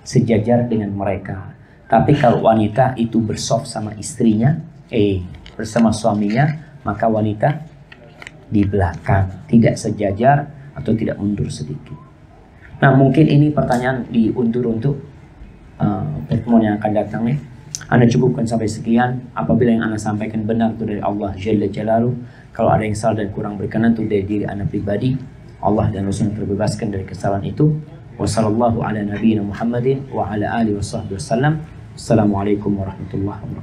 sejajar dengan mereka. Tapi kalau wanita itu bersoft sama istrinya, bersama suaminya, maka wanita di belakang, tidak sejajar atau tidak mundur sedikit. Nah, mungkin ini pertanyaan diundur untuk pertemuan yang akan datang nih. Anda cukupkan sampai sekian. Apabila yang Anda sampaikan benar itu dari Allah Jalla Jalaluhu, Kalau ada yang salah dan kurang berkenan itu dari diri anak pribadi. Allah dan Rasulnya terbebaskan dari kesalahan itu. Wassallallahu ala nabiyyina Muhammadin wa ala alihi wasallam. Assalamualaikum warahmatullahi wabarakatuh.